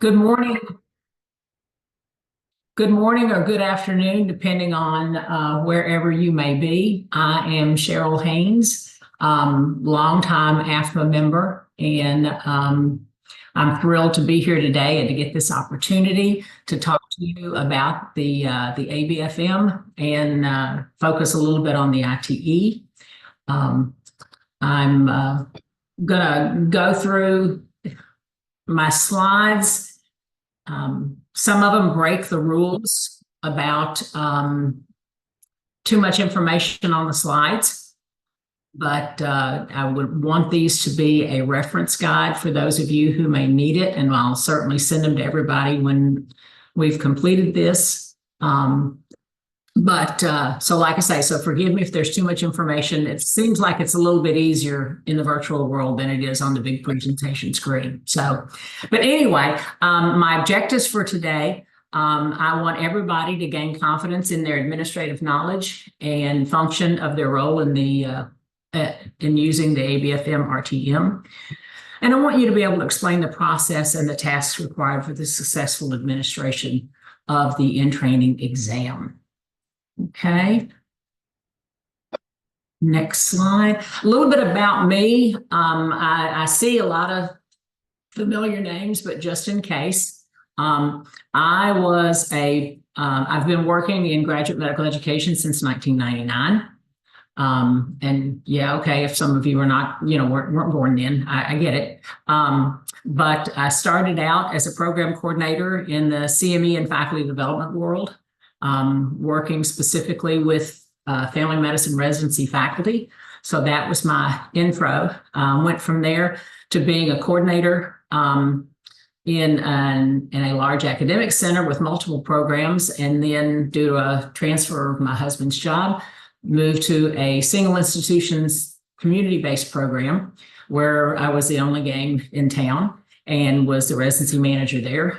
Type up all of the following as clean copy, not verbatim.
Good morning. Good morning or good afternoon, depending on wherever you may be. I am Cheryl Haynes, longtime AFMA member, and I'm thrilled to be here today and to get this opportunity to talk to you about the ABFM and focus a little bit on the ITE. I'm going to go through my slides. Some of them break the rules about too much information on the slides, but I would want these to be a reference guide for those of you who may need it, and I'll certainly send them to everybody when we've completed this. So like I say, so forgive me if there's too much information. It seems like it's a little bit easier in the virtual world than it is on the big presentation screen. But anyway, my objectives for today, I want everybody to gain confidence in their administrative knowledge and function of their role in in using the ABFM RTM. And I want you to be able to explain the process and the tasks required for the successful administration of the in-training exam. Okay. Next slide. A little bit about me. I see a lot of familiar names, but just in case, I've been working in graduate medical education since 1999. And yeah, okay, if some of you are not, weren't born then, I get it. But I started out as a program coordinator in the CME and faculty development world. Working specifically with family medicine residency faculty. So that was my intro. Went from there to being a coordinator in a large academic center with multiple programs, and then due to a transfer of my husband's job, moved to a single institutions community-based program where I was the only game in town and was the residency manager there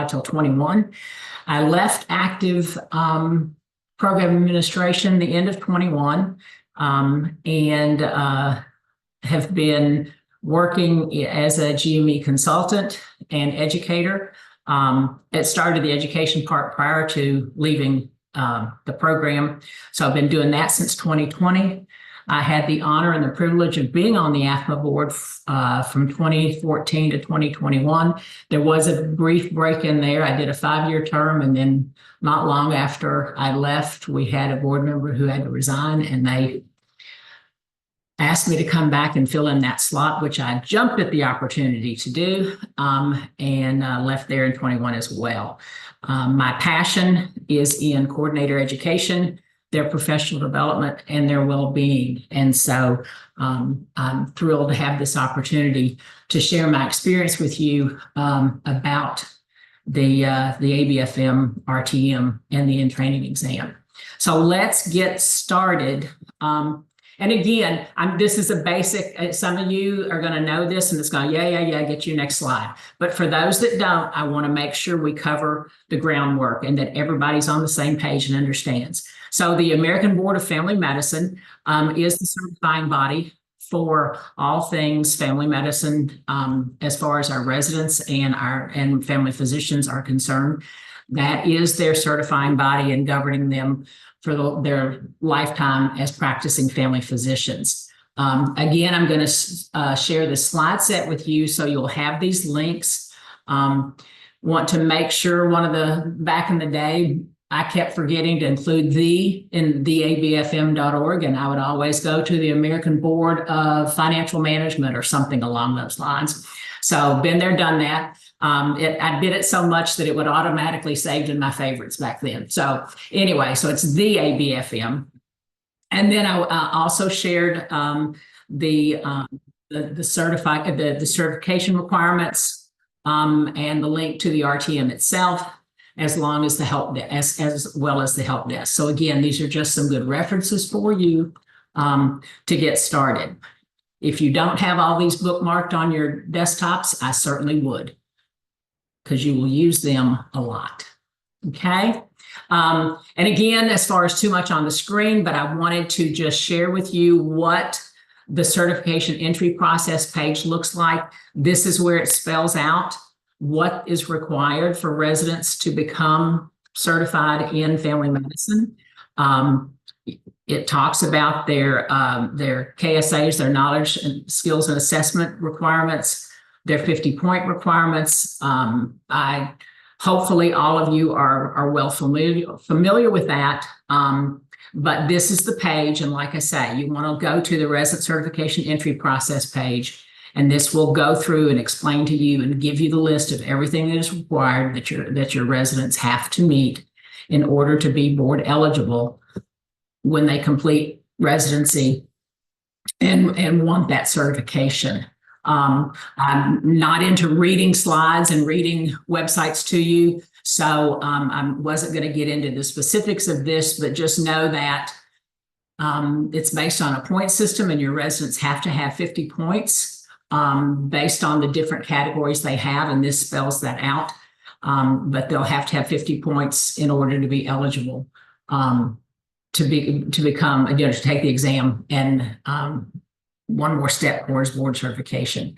till 21. I left active program administration the end of 21 and have been working as a GME consultant and educator. It started the education part prior to leaving the program. So I've been doing that since 2020. I had the honor and the privilege of being on the AFMA board from 2014 to 2021. There was a brief break in there. I did a 5-year term, and then not long after I left, we had a board member who had to resign, and they asked me to come back and fill in that slot, which I jumped at the opportunity to do, and left there in 21 as well. My passion is in coordinator education, their professional development, and their well-being. And so I'm thrilled to have this opportunity to share my experience with you about the ABFM RTM and the in-training exam. So let's get started. And again, this is a basic, some of you are going to know this and it's going, yeah, get you next slide. But for those that don't, I want to make sure we cover the groundwork and that everybody's on the same page and understands. So the American Board of Family Medicine is the certifying body for all things family medicine as far as our residents and family physicians are concerned. That is their certifying body and governing them for their lifetime as practicing family physicians. Again, I'm going to share the slide set with you so you'll have these links. Want to make sure back in the day, I kept forgetting to include in the abfm.org, and I would always go to the American Board of Financial Management or something along those lines. So been there, done that. I did it so much that it would automatically saved in my favorites back then. So anyway, so it's the ABFM. And then I also shared the certification requirements and the link to the RTM itself, as long as the help desk, as well as the help desk. So again, these are just some good references for you to get started. If you don't have all these bookmarked on your desktops, I certainly would, because you will use them a lot. Okay. And again, as far as too much on the screen, but I wanted to just share with you what the certification entry process page looks like. This is where it spells out what is required for residents to become certified in family medicine. It talks about their KSAs, their knowledge and skills and assessment requirements, their 50-point requirements. Hopefully all of you are well familiar with that. But this is the page, and like I say, you want to go to the resident certification entry process page, and this will go through and explain to you and give you the list of everything that is required that your residents have to meet in order to be board eligible when they complete residency and want that certification. I'm not into reading slides and reading websites to you, so I wasn't going to get into the specifics of this, but just know that it's based on a point system, and your residents have to have 50 points based on the different categories they have, and this spells that out. But they'll have to have 50 points in order to be eligible to become, to take the exam and one more step towards board certification.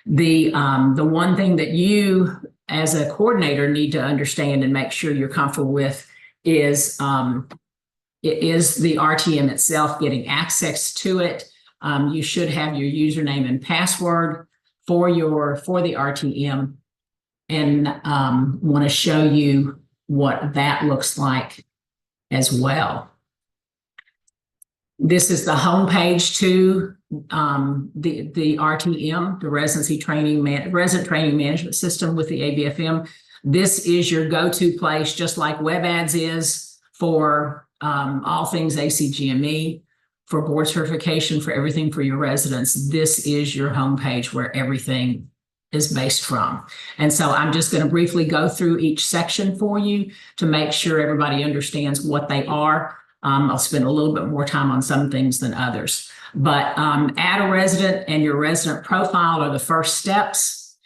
The one thing that you as a coordinator need to understand and make sure you're comfortable with is it is the RTM itself, getting access to it. You should have your username and password for the RTM, and want to show you what that looks like as well. This is the homepage to the RTM, the Resident Training Management System with the ABFM. This is your go-to place, just like WebAds is for all things ACGME, for board certification, for everything for your residents. This is your homepage where everything is based from. And so I'm just going to briefly go through each section for you to make sure everybody understands what they are. I'll spend a little bit more time on some things than others. But add a resident and your resident profile are the first steps.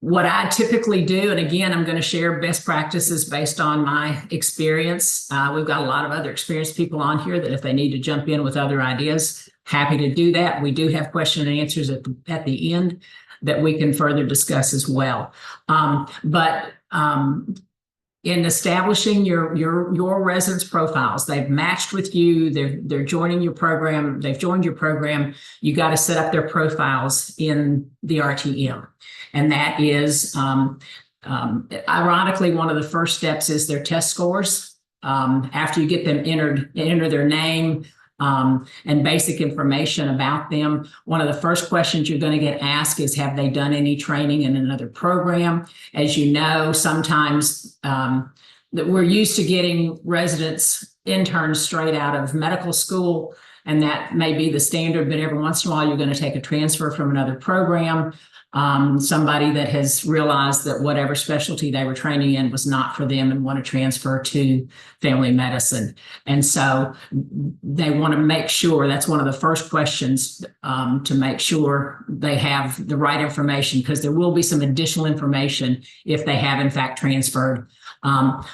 What I typically do, and again, I'm going to share best practices based on my experience. We've got a lot of other experienced people on here that if they need to jump in with other ideas, happy to do that. We do have question and answers at the end that we can further discuss as well. In establishing your residents' profiles, they've matched with you, they're joining your program, they've joined your program, you got to set up their profiles in the RTM. And that is, ironically, one of the first steps is their test scores. After you get them enter their name, and basic information about them. One of the first questions you're going to get asked is, have they done any training in another program? As you know, sometimes that we're used to getting interns straight out of medical school, and that may be the standard, but every once in a while you're going to take a transfer from another program. Somebody that has realized that whatever specialty they were training in was not for them and want to transfer to family medicine. And so they want to make sure, that's one of the first questions, to make sure they have the right information, because there will be some additional information if they have in fact transferred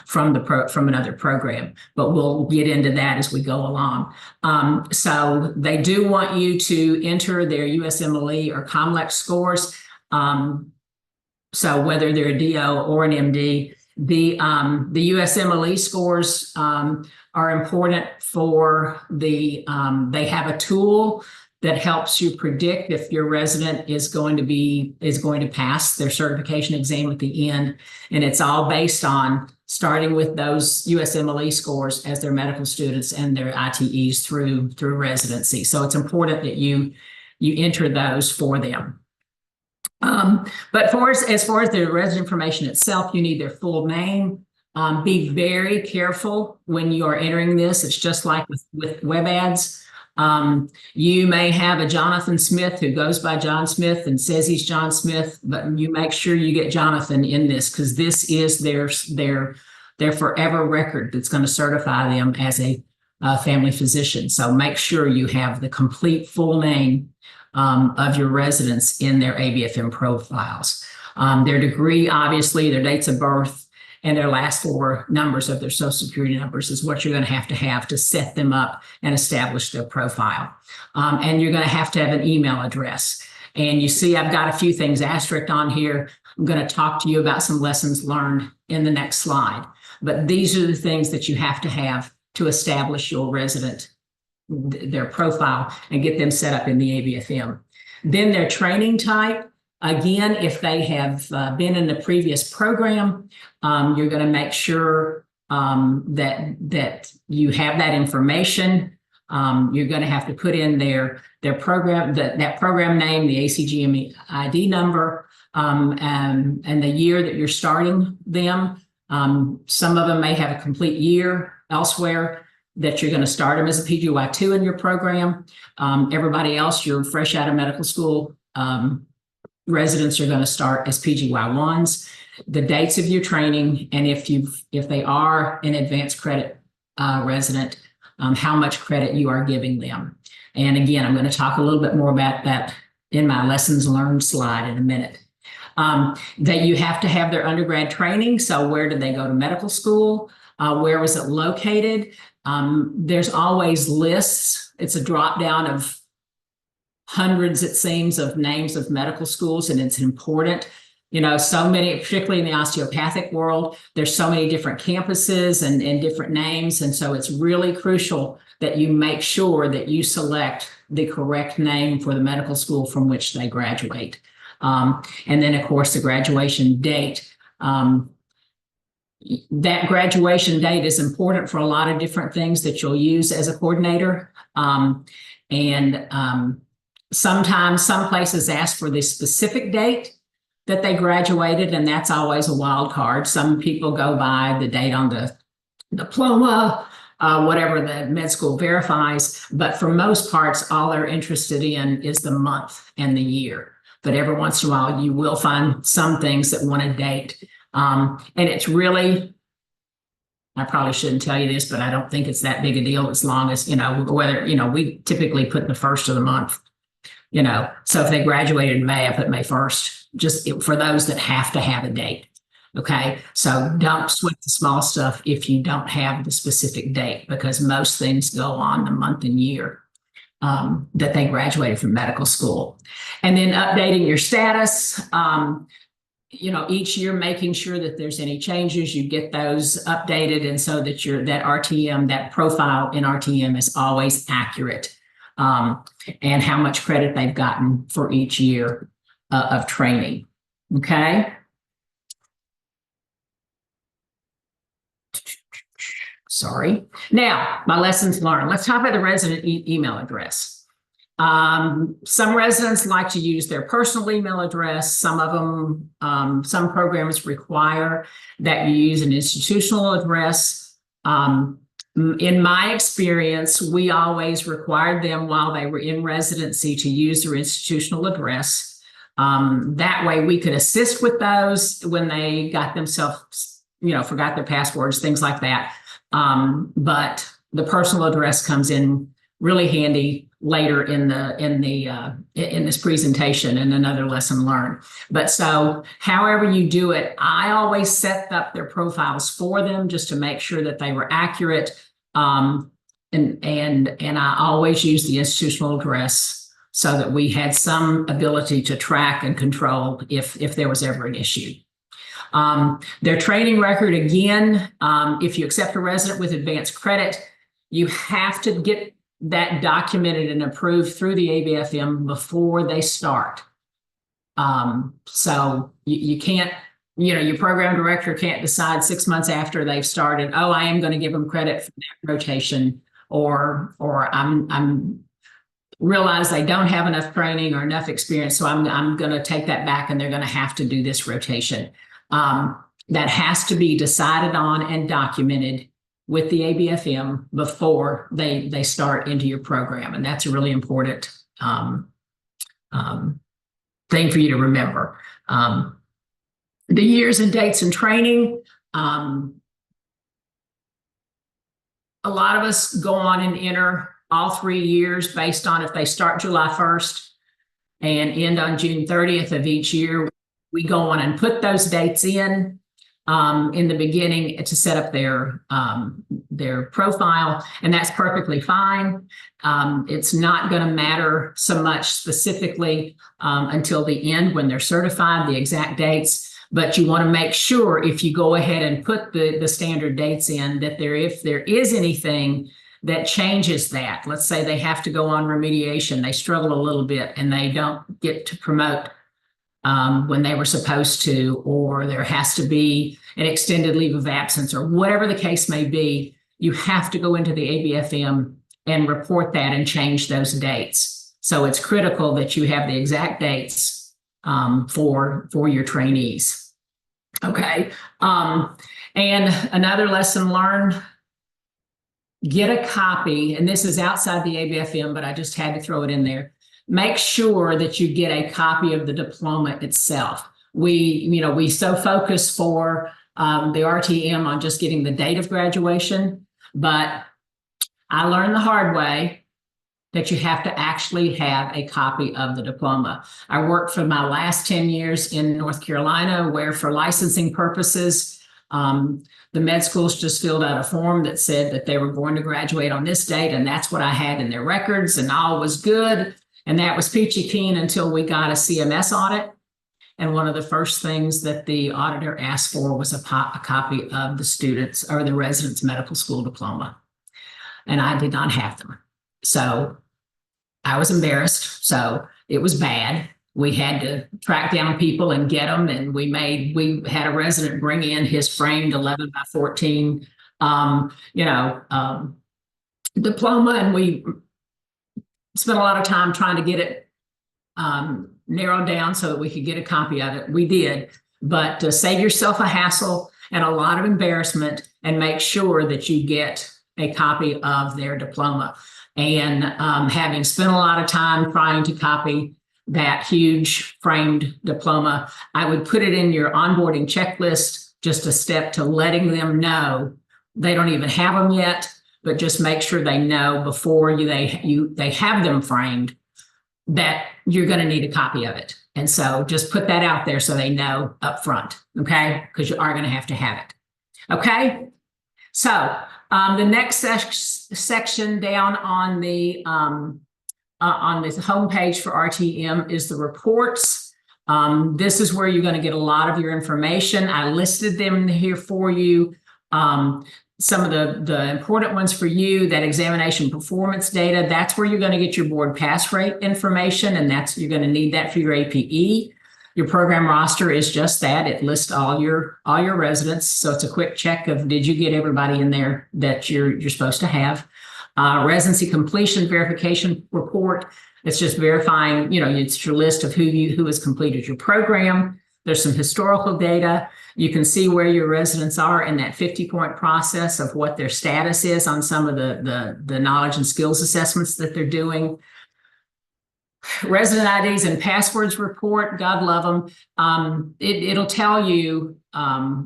from another program. But we'll get into that as we go along. So they do want you to enter their USMLE or COMLEX scores. So whether they're a DO or an MD, the USMLE scores are important for they have a tool that helps you predict if your resident is going to pass their certification exam at the end. And it's all based on starting with those USMLE scores as their medical students and their ITEs through residency. So it's important that you enter those for them. But as far as the resident information itself, you need their full name. Be very careful when you are entering this. It's just like with WebAds. You may have a Jonathan Smith who goes by John Smith and says he's John Smith, but you make sure you get Jonathan in this, because this is their forever record that's going to certify them as a family physician. So make sure you have the complete full name of your residents in their ABFM profiles. Their degree, obviously, their dates of birth, and their last four numbers of their Social Security numbers is what you're going to have to set them up and establish their profile. And you're going to have an email address. And you see, I've got a few things asterisked on here. I'm going to talk to you about some lessons learned in the next slide. But these are the things that you have to establish your resident, their profile, and get them set up in the ABFM. Then their training type. Again, if they have been in the previous program, you're going to make sure that you have that information. You're going to have to put in their program, that program name, the ACGME ID number, and the year that you're starting them. Some of them may have a complete year elsewhere that you're going to start them as a PGY2 in your program. Everybody else, you're fresh out of medical school. Residents are going to start as PGY1s. The dates of your training, and if they are an advanced credit resident, how much credit you are giving them. And again, I'm going to talk a little bit more about that in my lessons learned slide in a minute. That you have to have their undergrad training. So where did they go to medical school? Where was it located? There's always lists. It's a drop down of hundreds, it seems, of names of medical schools, and it's important. You know, so many, particularly in the osteopathic world, there's so many different campuses and different names. And so it's really crucial that you make sure that you select the correct name for the medical school from which they graduate. And then, of course, the graduation date. That graduation date is important for a lot of different things that you'll use as a coordinator. Sometimes some places ask for the specific date that they graduated, and that's always a wild card. Some people go by the date on the diploma, whatever the med school verifies, but for most parts, all they're interested in is the month and the year. But every once in a while, you will find some things that want a date. And it's really, I probably shouldn't tell you this, but I don't think it's that big a deal as long as, whether, we typically put the first of the month, so if they graduated in May, I put May 1st, just for those that have to have a date. Okay. So don't sweat the small stuff if you don't have the specific date, because most things go on the month and year that they graduated from medical school. And then updating your status, each year, making sure that there's any changes, you get those updated. And so that that RTM, that profile in RTM is always accurate, and how much credit they've gotten for each year of training. Okay. Sorry. Now, my lessons learned. Let's talk about the resident email address. Some residents like to use their personal email address. Some of them, some programs require that you use an institutional address. In my experience, we always required them while they were in residency to use their institutional address. That way we could assist with those when they got themselves, forgot their passwords, things like that. But the personal address comes in really handy later in this presentation and another lesson learned. But so however you do it, I always set up their profiles for them just to make sure that they were accurate. And I always use the institutional address so that we had some ability to track and control if there was ever an issue. Their training record, again, if you accept a resident with advanced credit, you have to get that documented and approved through the ABFM before they start. So you can't, your program director can't decide 6 months after they've started, oh, I am going to give them credit for that rotation, or I'm realize they don't have enough training or enough experience, so I'm going to take that back and they're going to have to do this rotation. That has to be decided on and documented with the ABFM before they start into your program. And that's a really important thing for you to remember. The years and dates and training. A lot of us go on and enter all 3 years based on if they start July 1st and end on June 30th of each year. We go on and put those dates in the beginning to set up their their profile, and that's perfectly fine. It's not going to matter so much specifically until the end when they're certified, the exact dates. But you want to make sure if you go ahead and put the standard dates in that if there is anything that changes that, let's say they have to go on remediation, they struggle a little bit and they don't get to promote when they were supposed to, or there has to be an extended leave of absence or whatever the case may be, you have to go into the ABFM and report that and change those dates. So it's critical that you have the exact dates for your trainees. Okay. And another lesson learned, get a copy, and this is outside the ABFM, but I just had to throw it in there. Make sure that you get a copy of the diploma itself. We so focus for the RTM on just getting the date of graduation, but I learned the hard way that you have to actually have a copy of the diploma. I worked for my last 10 years in North Carolina, where for licensing purposes, the med schools just filled out a form that said that they were going to graduate on this date, and that's what I had in their records, and all was good. And that was peachy keen until we got a CMS audit. And one of the first things that the auditor asked for was a copy of the students or the resident's medical school diploma. And I did not have them. So I was embarrassed. So it was bad. We had to track down people and get them. And we had a resident bring in his framed 11 by 14, diploma. And we spent a lot of time trying to get it narrowed down so that we could get a copy of it. We did, but save yourself a hassle and a lot of embarrassment, and make sure that you get a copy of their diploma. And having spent a lot of time trying to copy that huge framed diploma, I would put it in your onboarding checklist, just a step to letting them know they don't even have them yet, but just make sure they know before they have them framed that you're going to need a copy of it. And so just put that out there so they know up front, okay? Because you are going to have it. Okay? So the next section down on the homepage for RTM is the reports. This is where you're going to get a lot of your information. I listed them here for you. Some of the important ones for you, that examination performance data, that's where you're going to get your board pass rate information, and you're going to need that for your APE. Your program roster is just that. It lists all your residents. So it's a quick check of, did you get everybody in there that you're supposed to have? Residency completion verification report. It's just verifying, it's your list of who has completed your program. There's some historical data. You can see where your residents are in that 50-point process of what their status is on some of the knowledge and skills assessments that they're doing. Resident IDs and passwords report, God love them. It'll tell you,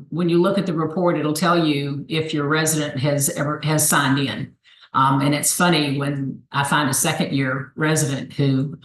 when you look at the report, it'll tell you if your resident has signed in. And it's funny when I find a second-year resident who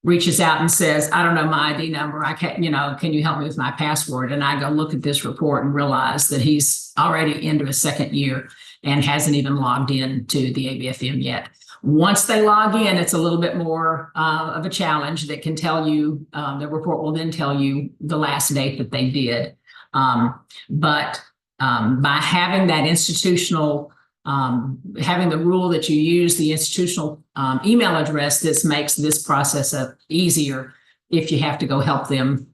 reaches out and says, I don't know my ID number. I can't, can you help me with my password? And I go look at this report and realize that he's already into his second year and hasn't even logged in to the ABFM yet. Once they log in, it's a little bit more of a challenge that can tell you, the report will then tell you the last date that they did. But by having that institutional, having the rule that you use the institutional email address, this makes this process easier if you have to go help them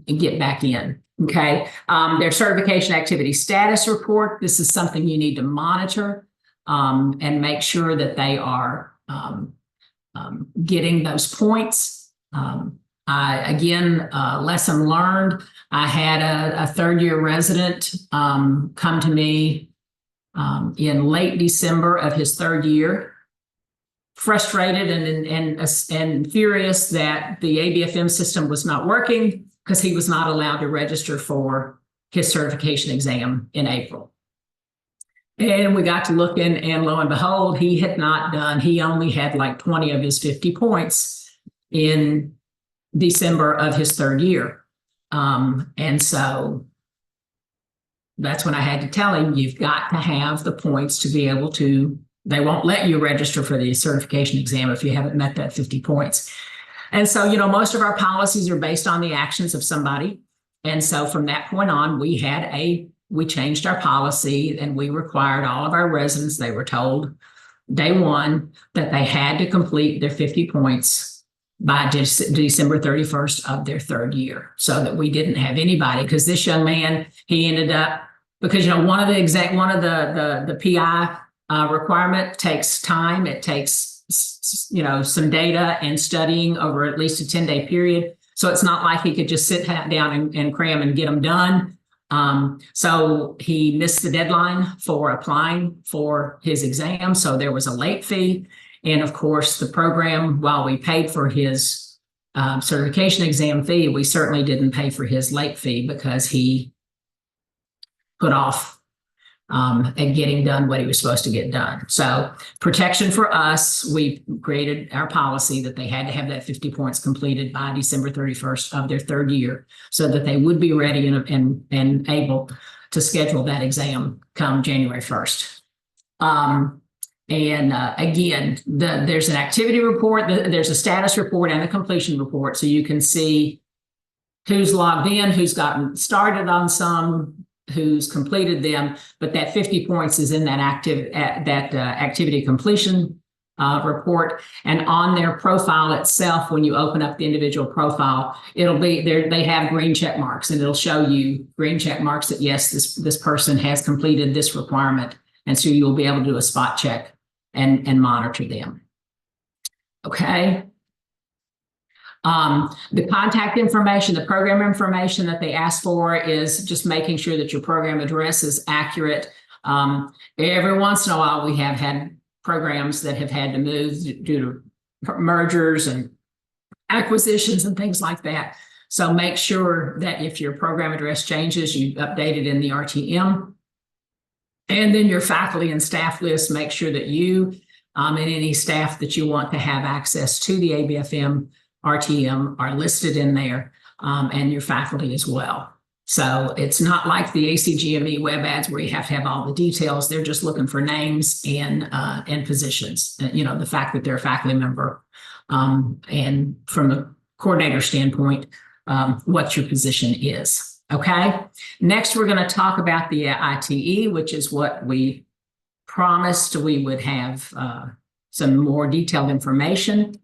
get back in. Okay. Their certification activity status report. This is something you need to monitor and make sure that they are getting those points. Lesson learned. I had a third-year resident come to me in late December of his third year, frustrated and furious that the ABFM system was not working because he was not allowed to register for his certification exam in April. And we got to looking, and lo and behold, he only had like 20 of his 50 points in December of his third year. And so that's when I had to tell him, you've got to have the points to be able to, they won't let you register for the certification exam if you haven't met that 50 points. And so, most of our policies are based on the actions of somebody. And so from that point on, we changed our policy, and we required all of our residents, they were told day one that they had to complete their 50 points by December 31st of their third year, so that we didn't have anybody, because this young man, he ended up, because one of the PI requirement takes time. It takes some data and studying over at least a 10-day period. So it's not like he could just sit down and cram and get them done. So he missed the deadline for applying for his exam. So there was a late fee. And of course, the program, while we paid for his certification exam fee, we certainly didn't pay for his late fee, because he put off at getting done what he was supposed to get done. So protection for us, we created our policy that they had to have that 50 points completed by December 31st of their third year, so that they would be ready and able to schedule that exam come January 1st. Again, there's an activity report, there's a status report and a completion report, so you can see who's logged in, who's gotten started on some, who's completed them, but that 50 points is in that activity completion report. And on their profile itself, when you open up the individual profile, it'll be there. They have green check marks, and it'll show you green check marks that yes, this person has completed this requirement, and so you'll be able to do a spot check and monitor them. Okay. The contact information, the program information that they ask for is just making sure that your program address is accurate. Every once in a while, we have had programs that have had to move due to mergers and acquisitions and things like that. So make sure that if your program address changes, you update it in the RTM. And then your faculty and staff list, make sure that you and any staff that you want to have access to the ABFM RTM are listed in there, and your faculty as well. So it's not like the ACGME web ads where you have to have all the details. They're just looking for names and positions, the fact that they're a faculty member. And from a coordinator standpoint, what your position is. Okay. Next, we're going to talk about the ITE, which is what we promised we would have some more detailed information.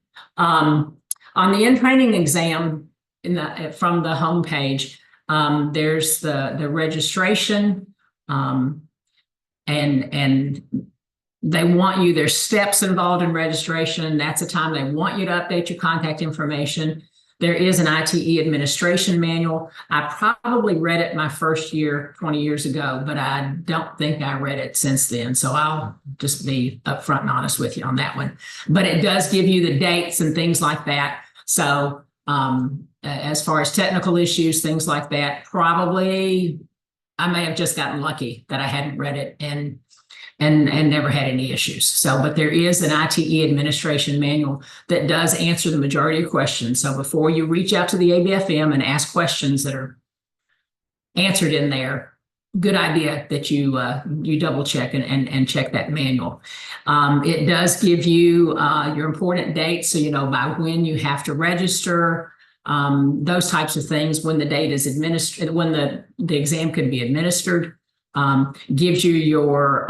On the in-training exam from the homepage, there's the registration, and they want you, there's steps involved in registration. That's a time they want you to update your contact information. There is an ITE administration manual. I probably read it my first year 20 years ago, but I don't think I read it since then. So I'll just be upfront and honest with you on that one. But it does give you the dates and things like that. So as far as technical issues, things like that, probably I may have just gotten lucky that I hadn't read it and never had any issues. So, but there is an ITE administration manual that does answer the majority of questions. So before you reach out to the ABFM and ask questions that are answered in there, good idea that you double check and check that manual. It does give you your important dates, so by when you have to register, those types of things, when the date is administered, when the exam can be administered. Gives you your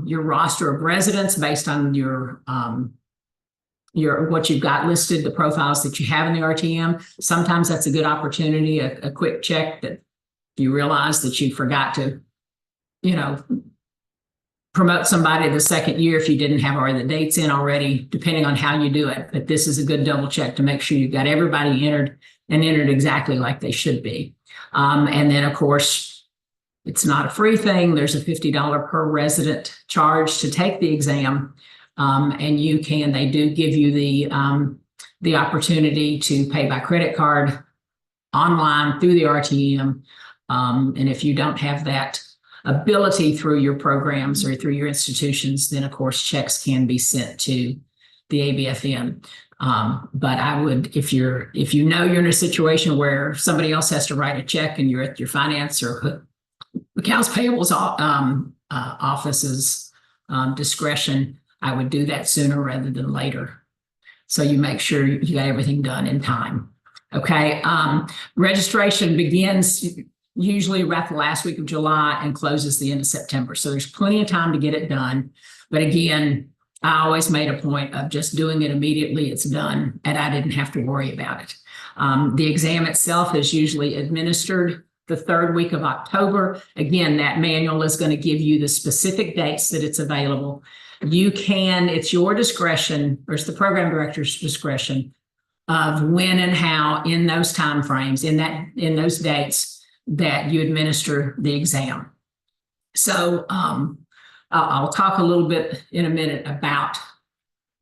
roster of residents based on your what you've got listed, the profiles that you have in the RTM. Sometimes that's a good opportunity, a quick check that you realize that you forgot to, promote somebody the second year if you didn't have already the dates in already, depending on how you do it. But this is a good double check to make sure you've got everybody entered exactly like they should be. And then, of course, it's not a free thing. There's a $50 per resident charge to take the exam. And they do give you the opportunity to pay by credit card online through the RTM. And if you don't have that ability through your programs or through your institutions, then of course checks can be sent to the ABFM. But I would, if you're in a situation where somebody else has to write a check and you're at your finance or accounts payables office's discretion, I would do that sooner rather than later. So you make sure you got everything done in time. Okay. Registration begins usually about the last week of July and closes the end of September. So there's plenty of time to get it done. But again, I always made a point of just doing it immediately. It's done, and I didn't have to worry about it. The exam itself is usually administered the third week of October. Again, that manual is going to give you the specific dates that it's available. It's your discretion, or it's the program director's discretion of when and how in those time frames, in those dates that you administer the exam. So I'll talk a little bit in a minute about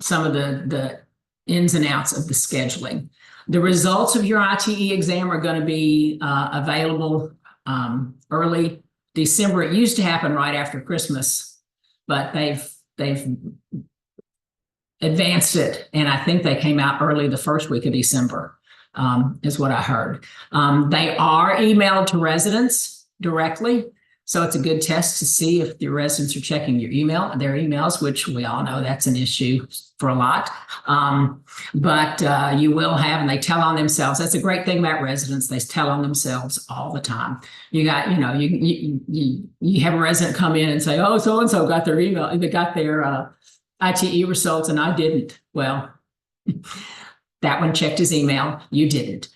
some of the ins and outs of the scheduling. The results of your ITE exam are going to be available early December. It used to happen right after Christmas, but they've advanced it, and I think they came out early the first week of December, is what I heard. They are emailed to residents directly, so it's a good test to see if the residents are checking their emails, which we all know that's an issue for a lot. But you will have, and they tell on themselves. That's a great thing about residents. They tell on themselves all the time. You have a resident come in and say, "Oh, so and so got their email. They got their ITE results, and I didn't." Well, that one checked his email. You didn't.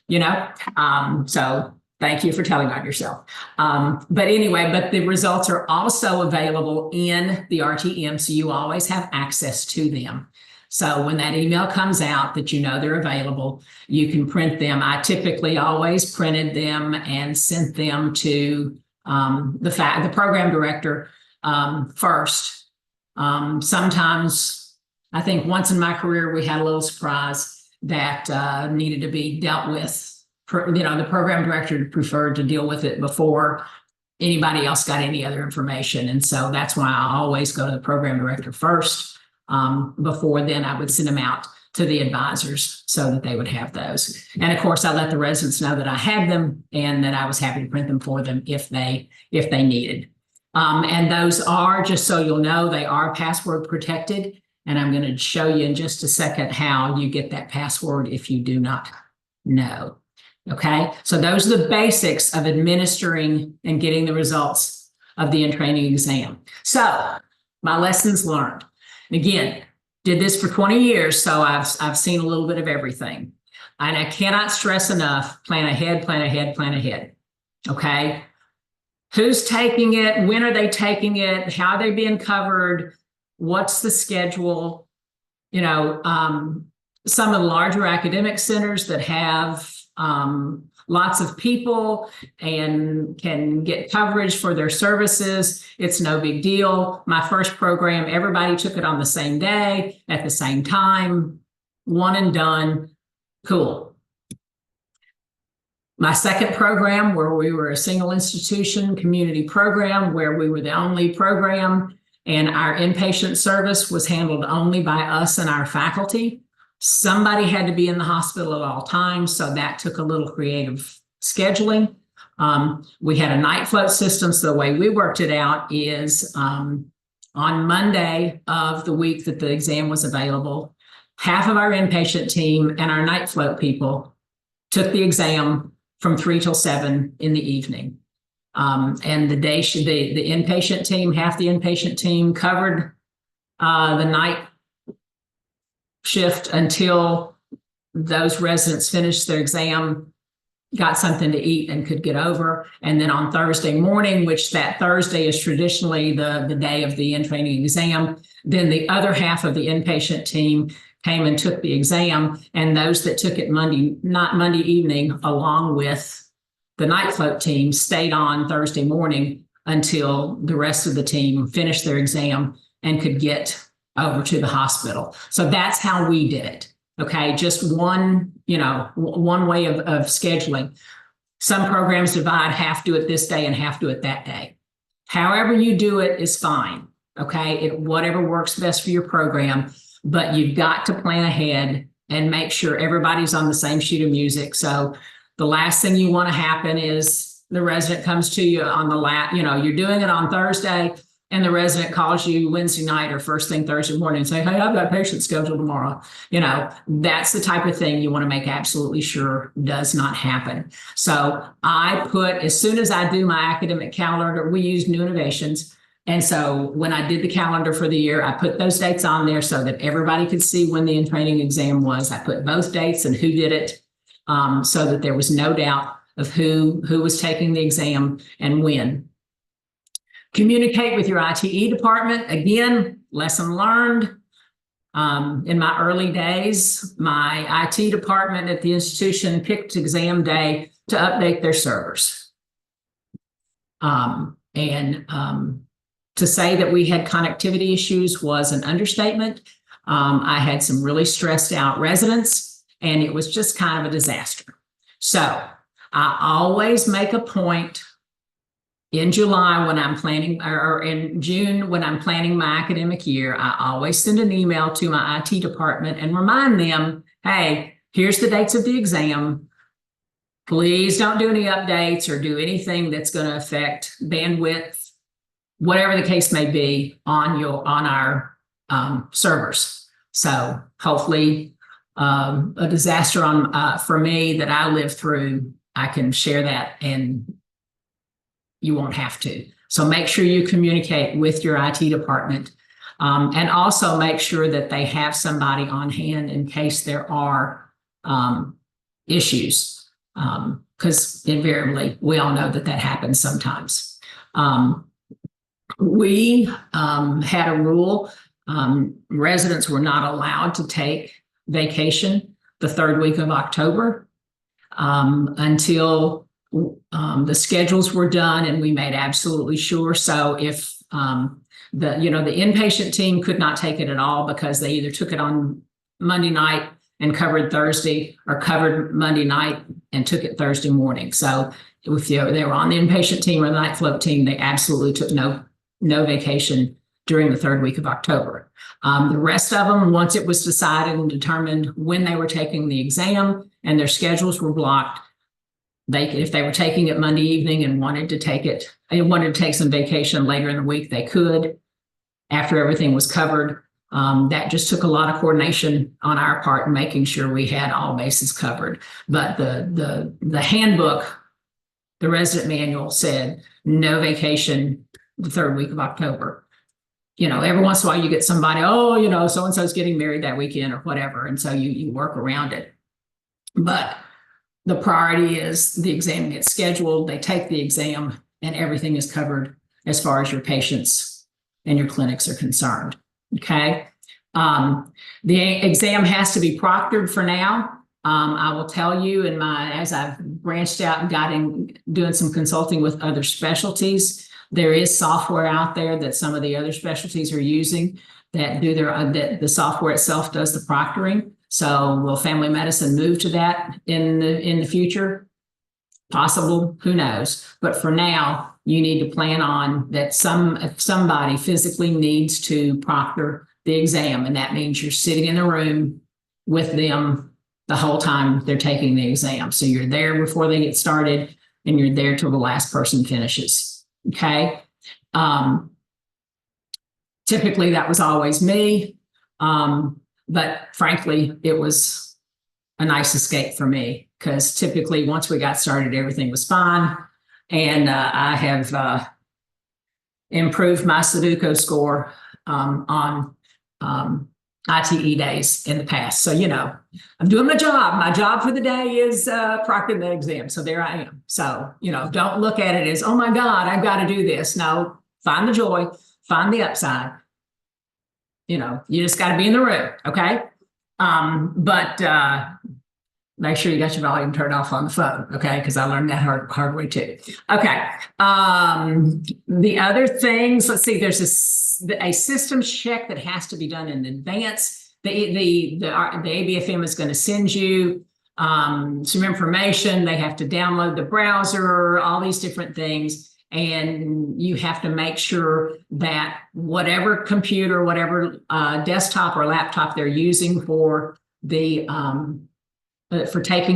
So thank you for telling on yourself. But the results are also available in the RTM, so you always have access to them. So when that email comes out that they're available, you can print them. I typically always printed them and sent them to the program director first. Sometimes, I think once in my career, we had a little surprise that needed to be dealt with. The program director preferred to deal with it before anybody else got any other information. And so that's why I always go to the program director first. Before then, I would send them out to the advisors so that they would have those. And of course, I let the residents know that I had them and that I was happy to print them for them if they needed. And those are, just so you'll know, they are password protected. And I'm going to show you in just a second how you get that password if you do not know. Okay, so those are the basics of administering and getting the results of the in-training exam. So my lessons learned. Again, did this for 20 years, so I've seen a little bit of everything. And I cannot stress enough, plan ahead, plan ahead, plan ahead. Okay, who's taking it? When are they taking it? How are they being covered? What's the schedule? Some of the larger academic centers that have lots of people and can get coverage for their services, it's no big deal. My first program, everybody took it on the same day at the same time, one and done. Cool. My second program, where we were a single institution community program, where we were the only program and our inpatient service was handled only by us and our faculty. Somebody had to be in the hospital at all times, so that took a little creative scheduling. We had a night float system, so the way we worked it out is on Monday of the week that the exam was available, half of our inpatient team and our night float people took the exam from 3 till 7 in the evening. And the inpatient team, half the inpatient team covered the night shift until those residents finished their exam, got something to eat, and could get over. And then on Thursday morning, which that Thursday is traditionally the day of the in-training exam, then the other half of the inpatient team came and took the exam. And those that took it Monday evening, along with the night float team, stayed on Thursday morning until the rest of the team finished their exam and could get over to the hospital. So that's how we did it. Okay, just one way of scheduling. Some programs divide, half do it this day and half do it that day. However you do it is fine. Okay, whatever works best for your program, but you've got to plan ahead and make sure everybody's on the same sheet of music. So the last thing you want to happen is the resident comes to you on you're doing it on Thursday, and the resident calls you Wednesday night or first thing Thursday morning and say, hey, I've got a patient scheduled tomorrow. That's the type of thing you want to make absolutely sure does not happen. So I put, as soon as I do my academic calendar, we use New Innovations. And so when I did the calendar for the year, I put those dates on there so that everybody could see when the in-training exam was. I put both dates and who did it, so that there was no doubt of who was taking the exam and when. Communicate with your ITE department. Again, lesson learned. In my early days, my IT department at the institution picked exam day to update their servers. To say that we had connectivity issues was an understatement. I had some really stressed out residents, and it was just kind of a disaster. So I always make a point in July when I'm planning, or in June when I'm planning my academic year, I always send an email to my IT department and remind them, hey, here's the dates of the exam. Please don't do any updates or do anything that's going to affect bandwidth, whatever the case may be, on our servers. So hopefully a disaster for me that I lived through, I can share that and you won't have to. So make sure you communicate with your IT department, and also make sure that they have somebody on hand in case there are issues, because invariably we all know that happens sometimes. We had a rule, residents were not allowed to take vacation the third week of October until the schedules were done and we made absolutely sure. So if the inpatient team could not take it at all because they either took it on Monday night and covered Thursday, or covered Monday night and took it Thursday morning. So if they were on the inpatient team or the night float team, they absolutely took no vacation during the third week of October. The rest of them, once it was decided and determined when they were taking the exam and their schedules were blocked, if they were taking it Monday evening and wanted to take some vacation later in the week, they could, after everything was covered. That just took a lot of coordination on our part, making sure we had all bases covered. But the handbook, the resident manual, said no vacation the third week of October. Every once in a while you get somebody, so-and-so's getting married that weekend or whatever. And so you work around it. But the priority is the exam gets scheduled, they take the exam, and everything is covered as far as your patients and your clinics are concerned. Okay. The exam has to be proctored for now. I will tell you as I've branched out and doing some consulting with other specialties, there is software out there that some of the other specialties are using that the software itself does the proctoring. So will family medicine move to that in the future? Possible, who knows? But for now, you need to plan on that if somebody physically needs to proctor the exam, and that means you're sitting in the room with them the whole time they're taking the exam. So you're there before they get started and you're there till the last person finishes. Okay. Typically that was always me. But frankly, it was a nice escape for me because typically once we got started, everything was fine. And I have improved my Sudoku score on ITE days in the past. So, I'm doing my job. My job for the day is proctoring the exam. So there I am. So, don't look at it as, oh my God, I've got to do this. No, find the joy, find the upside. You just got to be in the room. Okay. But make sure you got your volume turned off on the phone. Okay. Because I learned that hard way too. Okay. The other things, let's see, there's a systems check that has to be done in advance. The ABFM is going to send you some information. They have to download the browser, all these different things. And you have to make sure that whatever computer, whatever desktop or laptop they're using for taking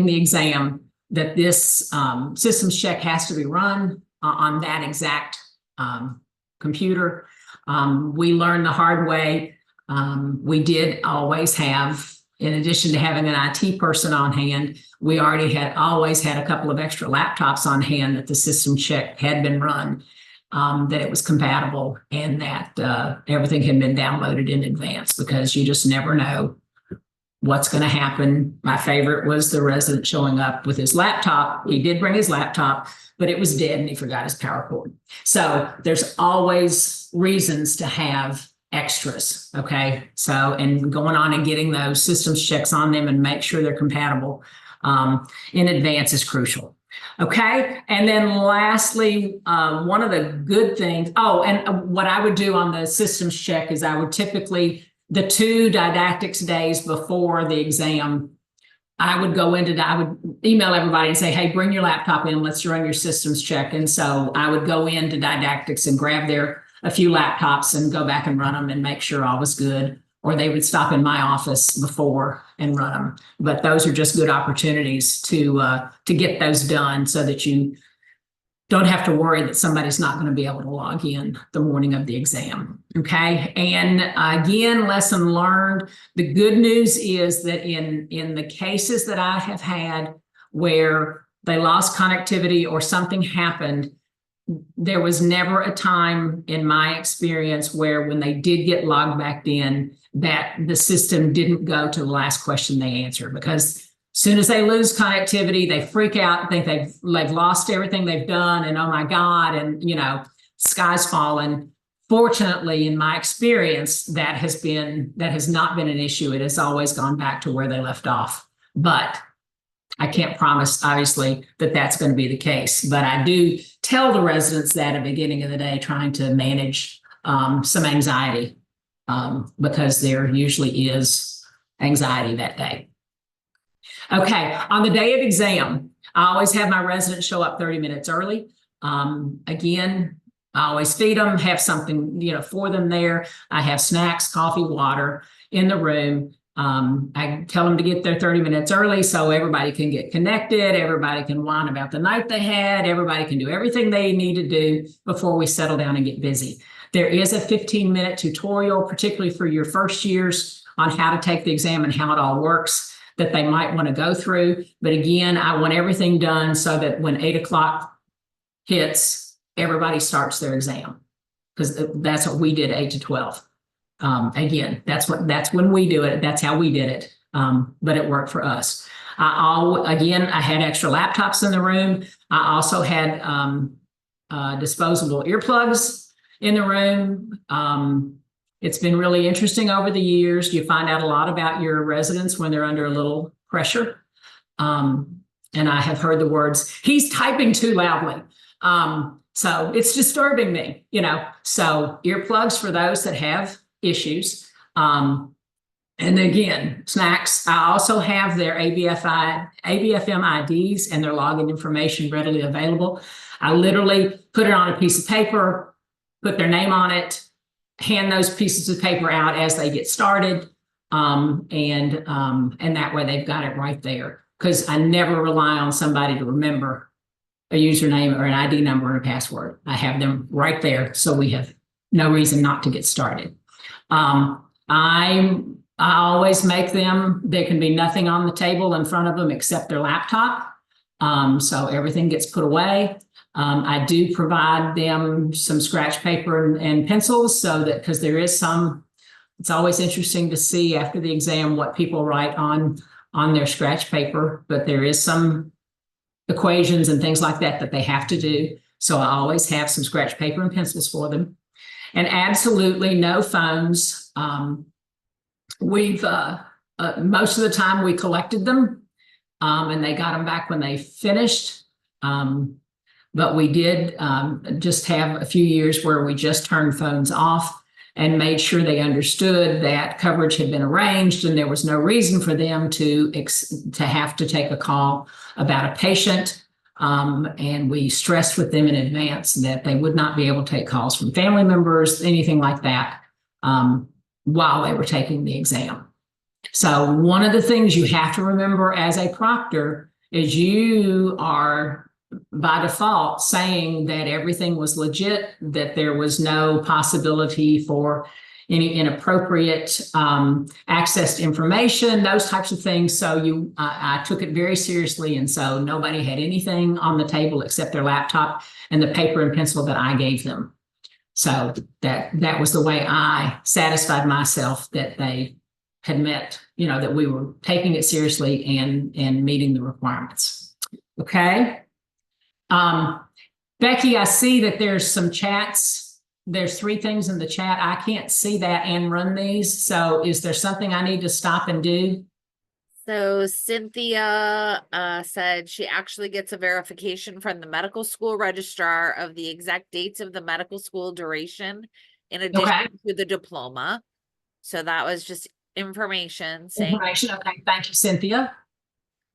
the exam, that this systems check has to be run on that exact computer. We learned the hard way. We did always have, in addition to having an IT person on hand, we already had always had a couple of extra laptops on hand that the system check had been run, that it was compatible, and that everything had been downloaded in advance, because you just never know what's going to happen. My favorite was the resident showing up with his laptop. He did bring his laptop, but it was dead and he forgot his power cord. So there's always reasons to have extras. Okay. So, and going on and getting those systems checks on them and make sure they're compatible in advance is crucial. Okay. And then lastly, one of the good things, and what I would do on the systems check is I would typically, the 2 didactics days before the exam, I would email everybody and say, hey, bring your laptop in, let's run your systems check. And so I would go into didactics and grab a few laptops and go back and run them and make sure all was good. Or they would stop in my office before and run them. But those are just good opportunities to get those done, so that you don't have to worry that somebody's not going to be able to log in the morning of the exam. Okay. And again, lesson learned. The good news is that in the cases that I have had where they lost connectivity or something happened, there was never a time in my experience where, when they did get logged back in, that the system didn't go to the last question they answered. Because as soon as they lose connectivity, they freak out, think they've lost everything they've done, and oh my God, and sky's fallen. Fortunately, in my experience, that has not been an issue. It has always gone back to where they left off. But I can't promise, obviously, that that's going to be the case. But I do tell the residents that at the beginning of the day, trying to manage some anxiety, because there usually is anxiety that day. Okay, on the day of exam, I always have my residents show up 30 minutes early. Again, I always feed them, have something for them there. I have snacks, coffee, water in the room. I tell them to get there 30 minutes early so everybody can get connected, everybody can whine about the night they had, everybody can do everything they need to do before we settle down and get busy. There is a 15-minute tutorial, particularly for your first years, on how to take the exam and how it all works, that they might want to go through. But again, I want everything done so that when 8 o'clock hits, everybody starts their exam, because that's what we did, 8 to 12. Again, that's when we do it. That's how we did it. But it worked for us. I had extra laptops in the room. I also had disposable earplugs in the room. It's been really interesting over the years. You find out a lot about your residents when they're under a little pressure. And I have heard the words, he's typing too loudly. So it's disturbing me, So earplugs for those that have issues. And again, snacks. I also have their ABFM IDs and their login information readily available. I literally put it on a piece of paper, put their name on it, hand those pieces of paper out as they get started. And that way they've got it right there, because I never rely on somebody to remember a username or an ID number and a password. I have them right there, so we have no reason not to get started. I always make them, there can be nothing on the table in front of them except their laptop. So everything gets put away. I do provide them some scratch paper and pencils, so that, because there is it's always interesting to see after the exam what people write on their scratch paper, but there is some equations and things like that they have to do. So I always have some scratch paper and pencils for them. And absolutely no phones. We've most of the time we collected them, and they got them back when they finished. But we did just have a few years where we just turned phones off and made sure they understood that coverage had been arranged and there was no reason for them to have to take a call about a patient. And we stressed with them in advance that they would not be able to take calls from family members, anything like that, while they were taking the exam. So one of the things you have to remember as a proctor is you are by default saying that everything was legit, that there was no possibility for any inappropriate access to information, those types of things. So I took it very seriously. And so nobody had anything on the table except their laptop and the paper and pencil that I gave them. So that was the way I satisfied myself that they had met, that we were taking it seriously and meeting the requirements. Okay. Becky, I see that there's some chats. There's 3 things in the chat. I can't see that and run these. So is there something I need to stop and do? So Cynthia said she actually gets a verification from the medical school registrar of the exact dates of the medical school duration in addition to the diploma. So that was just information saying. Information. Okay. Thank you, Cynthia.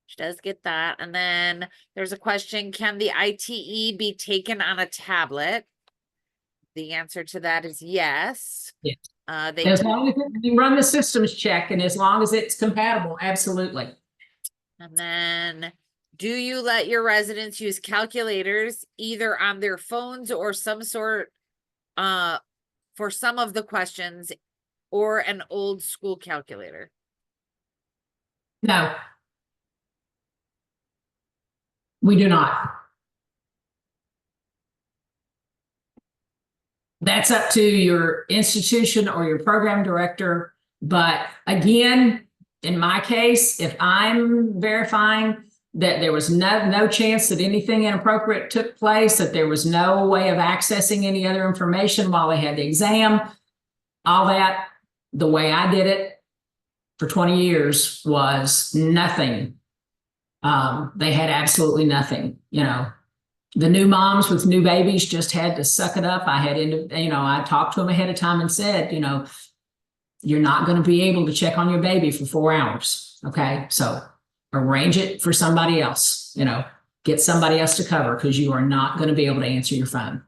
She does get that. And then there's a question, can the ITE be taken on a tablet? The answer to that is yes. Yes. As long as you run the systems check and as long as it's compatible, absolutely. And then, do you let your residents use calculators either on their phones or some sort for some of the questions, or an old school calculator? No. We do not. That's up to your institution or your program director. But again, in my case, if I'm verifying that there was no chance that anything inappropriate took place, that there was no way of accessing any other information while they had the exam, all that, the way I did it for 20 years was nothing. They had absolutely nothing, The new moms with new babies just had to suck it up. I had, I talked to them ahead of time and said, you're not going to be able to check on your baby for 4 hours. Okay. So arrange it for somebody else, get somebody else to cover because you are not going to be able to answer your phone.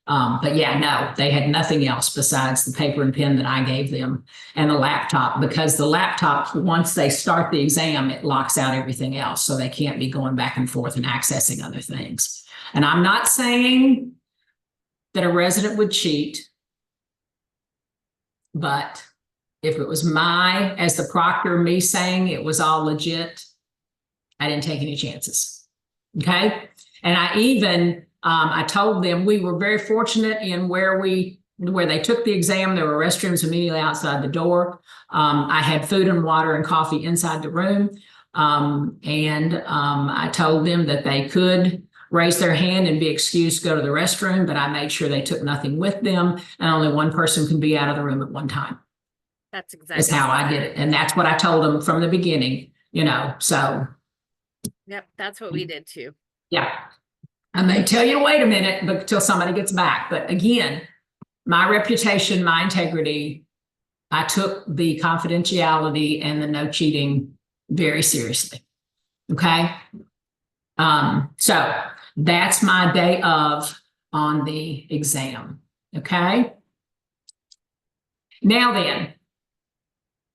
But yeah, no, they had nothing else besides the paper and pen that I gave them and the laptop, because the laptop, once they start the exam, it locks out everything else. So they can't be going back and forth and accessing other things. And I'm not saying that a resident would cheat, but if it was as the proctor, me saying it was all legit, I didn't take any chances. Okay. And I told them we were very fortunate in where they took the exam. There were restrooms immediately outside the door. I had food and water and coffee inside the room. I told them that they could raise their hand and be excused to go to the restroom, but I made sure they took nothing with them and only one person can be out of the room at one time. That's exactly how I did it. And that's what I told them from the beginning, so. Yep, that's what we did too. Yeah. I may tell you to wait a minute until somebody gets back. But again, my reputation, my integrity, I took the confidentiality and the no cheating very seriously. Okay. So that's my day of on the exam. Okay. Now then,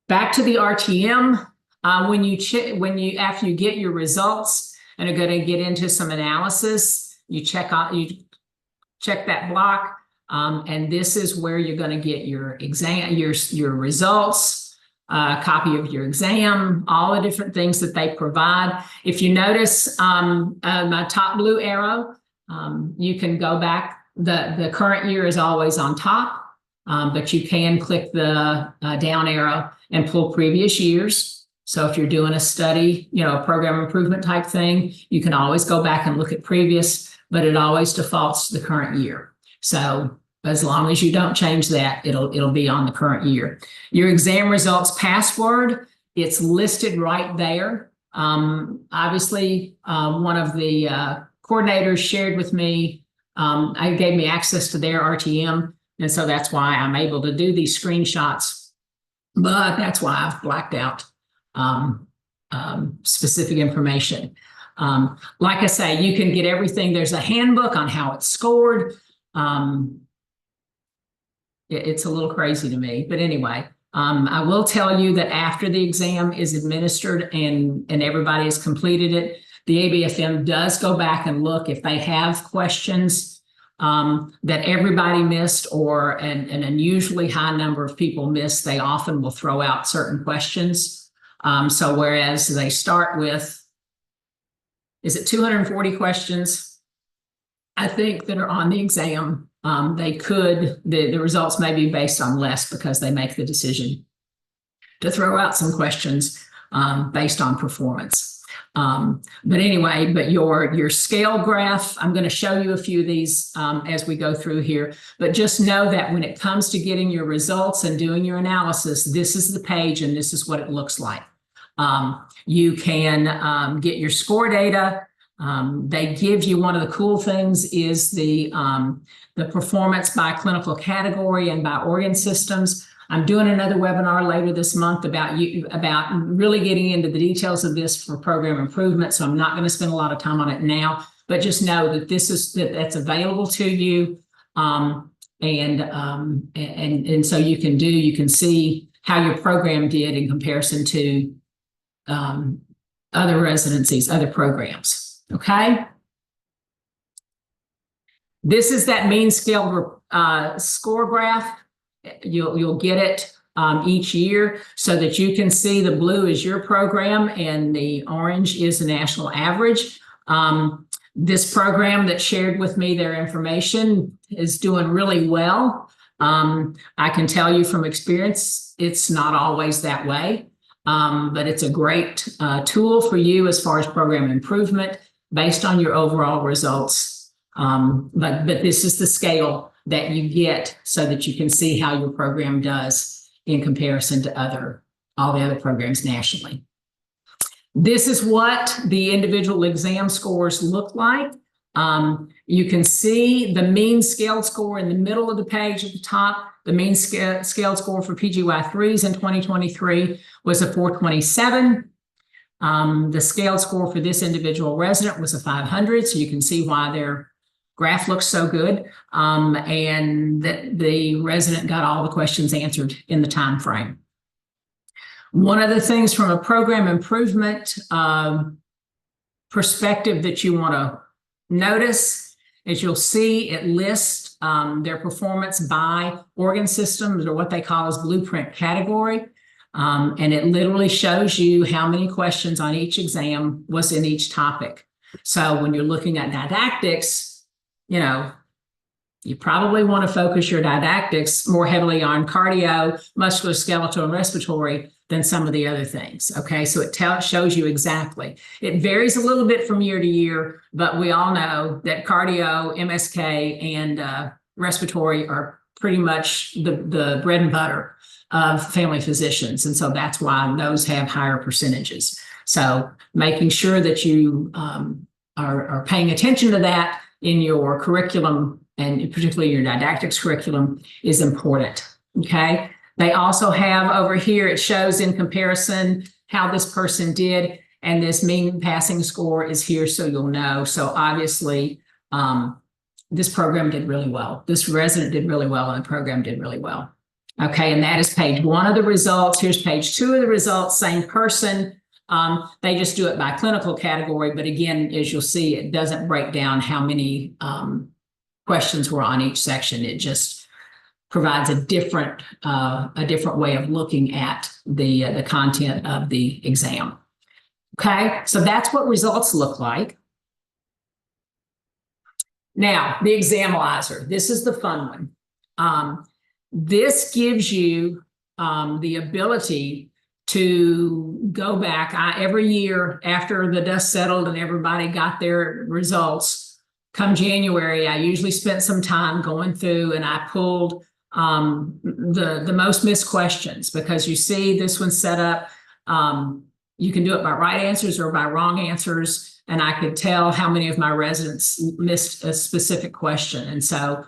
back to the RTM. After you get your results and are going to get into some analysis, you check that block. And this is where you're going to get your exam, your results, copy of your exam, all the different things that they provide. If you notice my top blue arrow, you can go back. The current year is always on top, but you can click the down arrow and pull previous years. So if you're doing a study, a program improvement type thing, you can always go back and look at previous, but it always defaults to the current year. So as long as you don't change that, it'll be on the current year. Your exam results password, it's listed right there. Obviously, one of the coordinators shared with me, gave me access to their RTM. And so that's why I'm able to do these screenshots, but that's why I've blacked out specific information. Like I say, you can get everything. There's a handbook on how it's scored. It's a little crazy to me, but anyway, I will tell you that after the exam is administered and everybody has completed it, the ABFM does go back and look if they have questions that everybody missed or an unusually high number of people missed. They often will throw out certain questions. So whereas they start with, is it 240 questions, I think, that are on the exam, the results may be based on less because they make the decision to throw out some questions based on performance. But anyway, but your scale graph, I'm going to show you a few of these as we go through here, but just know that when it comes to getting your results and doing your analysis, this is the page and this is what it looks like. You can get your score data. They give you, one of the cool things is the performance by clinical category and by organ systems. I'm doing another webinar later this month about really getting into the details of this for program improvement. So I'm not going to spend a lot of time on it now, but just know that that's available to you. And so you can see how your program did in comparison to other residencies, other programs. Okay. This is that mean scale score graph. You'll get it each year so that you can see the blue is your program and the orange is the national average. This program that shared with me their information is doing really well. I can tell you from experience, it's not always that way, but it's a great tool for you as far as program improvement based on your overall results. But this is the scale that you get so that you can see how your program does in comparison to all the other programs nationally. This is what the individual exam scores look like. You can see the mean scaled score in the middle of the page at the top. The mean scaled score for PGY3s in 2023 was a 427. The scaled score for this individual resident was a 500, so you can see why their graph looks so good, and that the resident got all the questions answered in the time frame. One of the things from a program improvement perspective that you want to notice is you'll see it lists their performance by organ systems, or what they call as blueprint category. And it literally shows you how many questions on each exam was in each topic. So when you're looking at didactics, you probably want to focus your didactics more heavily on cardio, musculoskeletal, and respiratory than some of the other things. Okay, so it shows you exactly. It varies a little bit from year to year, but we all know that cardio, MSK, and respiratory are pretty much the bread and butter of family physicians. And so that's why those have higher percentages. So making sure that you are paying attention to that in your curriculum, and particularly your didactics curriculum, is important. Okay. They also have over here, it shows in comparison how this person did, and this mean passing score is here, so you'll know. So obviously, this program did really well. This resident did really well, and the program did really well. Okay, and that is page 1 of the results. Here's page 2 of the results, same person. They just do it by clinical category, but again, as you'll see, it doesn't break down how many questions were on each section. It just provides a different way of looking at the content of the exam. Okay, so that's what results look like. Now, the Examlyzer. This is the fun one. This gives you the ability to go back every year after the dust settled and everybody got their results. Come January, I usually spent some time going through, and I pulled the most missed questions, because you see this one's set up. You can do it by right answers or by wrong answers. And I could tell how many of my residents missed a specific question. And so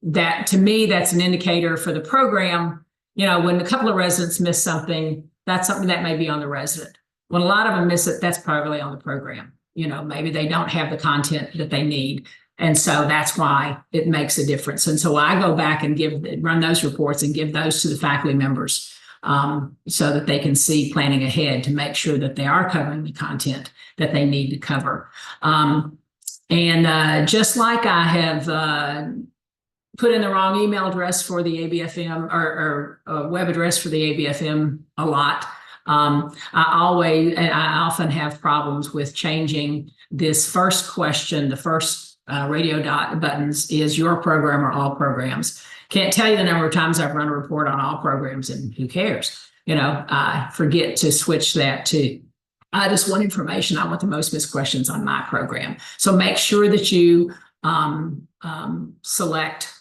that, to me, that's an indicator for the program. When a couple of residents miss something, that's something that may be on the resident. When a lot of them miss it, that's probably on the program. Maybe they don't have the content that they need. And so that's why it makes a difference. And so I go back and run those reports and give those to the faculty members so that they can see planning ahead to make sure that they are covering the content that they need to cover. Just like I have put in the wrong email address for the ABFM or web address for the ABFM a lot, I often have problems with changing this first question. The first radio dot buttons is your program or all programs. Can't tell you the number of times I've run a report on all programs, and who cares? I forget to switch that to I just want information. I want the most missed questions on my program. So make sure that you select,